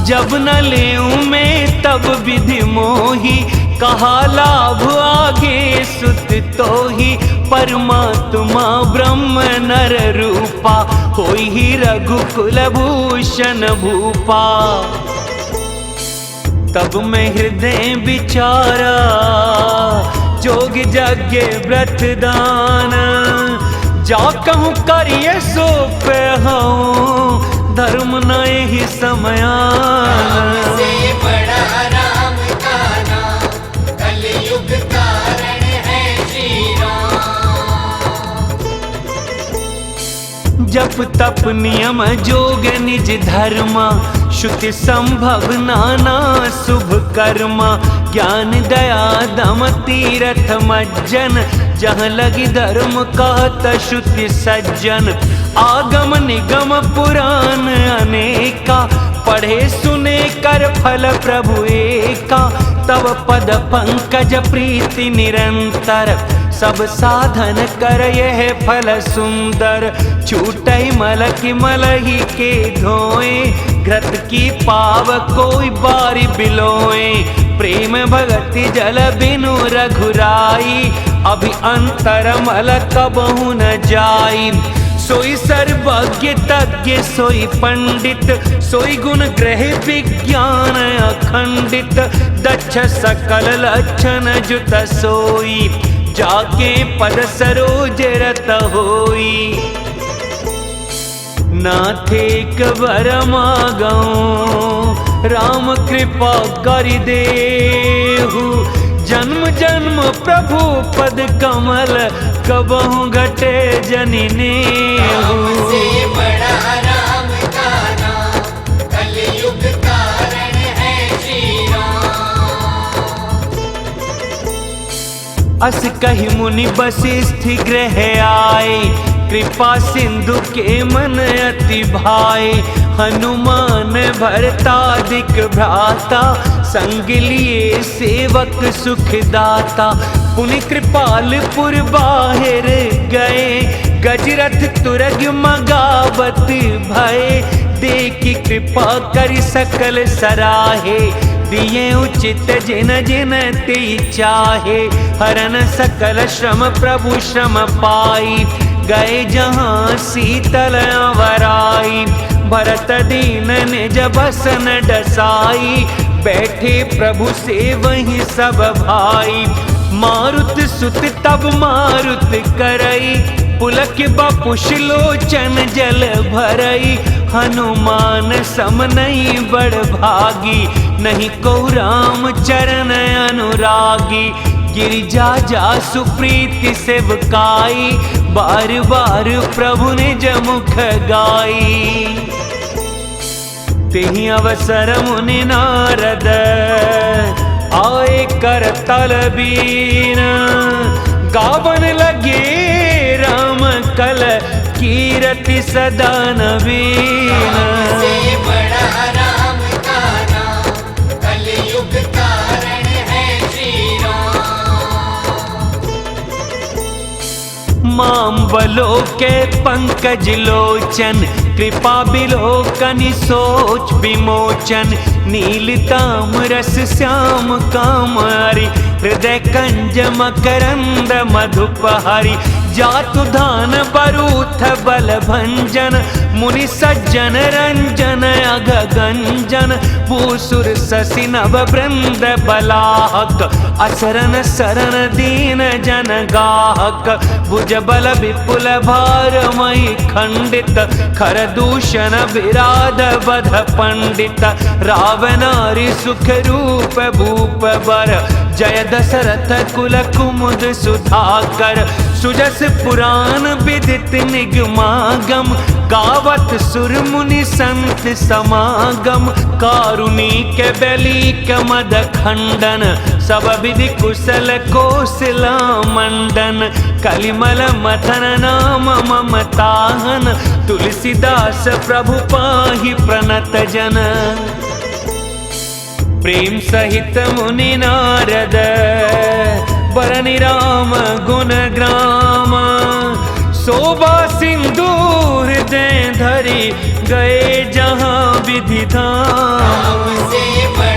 जब न लेऊं मैं तब विधि मोही, कहा लाभ आगे सुत तो ही। परमात्मा ब्रह्म नर रूपा, होई ही रघुकुल भूषण भूपा। तब मैं हृदय विचारा, जोग यज्ञ व्रत दान। जा कहूँ करिए सो पे हूँ, धर्म नहीं समयान।
से बड़ा राम का नाम, कलयुग कारण है श्री राम।
जप तप नियम जोग निज धर्मा, श्रुति संभव नाना शुभ कर्मा। ज्ञान दया दम तीरथ मज्जन, जहाँ लगी धर्म कहत श्रुति सज्जन। आगम निगम पुराण अनेका, पढ़े सुने कर फल प्रभु एका। तब पद पंकज प्रीति निरंतर, सब साधन कर यह फल सुंदर। छूटई मल की मलही के धोए, घृत की पाव कोई बारी बिलोए। प्रेम भगति जल बिनु रघुराई, अभी अंतर मल कबहु न जाई। सोई सर्वज्ञ तज्ञ सोई पंडित, सोई गुण ग्रह विज्ञान अखंडित। दक्ष सकल लक्षण जुत सोई, जाके पद सरोज रत होई। नाथे कबर मागऊं, राम कृपा कर देहु। जन्म जन्म प्रभु पद कमल, कबहु घटे जनि नेहु।
से बड़ा राम का नाम, कलयुग कारण है श्री राम।
अस कहि मुनि वशिष्ठ गृह आए, कृपा सिंधु के मन अति भाए। हनुमान भरतादिक भ्राता, संग लिए सेवक सुखदाता। पुनि कृपालपुर बाहिर गए, गजरथ तुरग मगावत भय। देखी कृपा करि सकल सराहे, दिए उचित जिन जिन ते चाहे। हरन सकल श्रम प्रभु श्रम पाई, गए जहाँ शीतल अवराई। भरत दीन निज बसन डसाई, बैठे प्रभु से वहीं सब भाई। मारुत सुत तब मारुत करई, पुलक बपुष लोचन जल भरई। हनुमान सम नहीं बड़ भागी, नहीं को राम चरण अनुरागी। गिरिजा जा सुप्रीति सेवकाई, बार बार प्रभु निज मुख गाई। तेहि अवसर मुनि नारद, आए कर तल बीन। गावन लगे राम कल, कीरति सदा नवीन।
से बड़ा राम का नाम, कलयुग कारण है श्री राम।
माम बलो के पंकज लोचन, कृपा बिलोकनि सोच विमोचन। नीलताम रस श्याम कामारि, हृदय कंज मकरंद मधुपहरि। जातु धान बरूथ बल भंजन, मुनि सज्जन रंजन अघ गंजन। भूसुर शशि नभ वृंद बलाहक, असरन सरन दीन जन गाहक। भुज बल विपुल भार मई खंडित, खर दूषण विराध बध पंडित। रावणारि सुख रूप भूप बर, जय दशरथ कुल कुमुद सुधाकर। सुजस पुराण विदित निगमागम, गावत सुर मुनि संत समागम। कारुणिक बैलिक मद खंडन, सब विधि कुशल कौशला मंडन। कलिमल मथन नाम ममताहन, तुलसीदास प्रभु पाहि प्रणत जन। प्रेम सहित मुनि नारद, बरनि राम गुण ग्राम। शोभा सिंधु हृदय धरि, गए जहाँ विधि धाम।
राम से बड़ा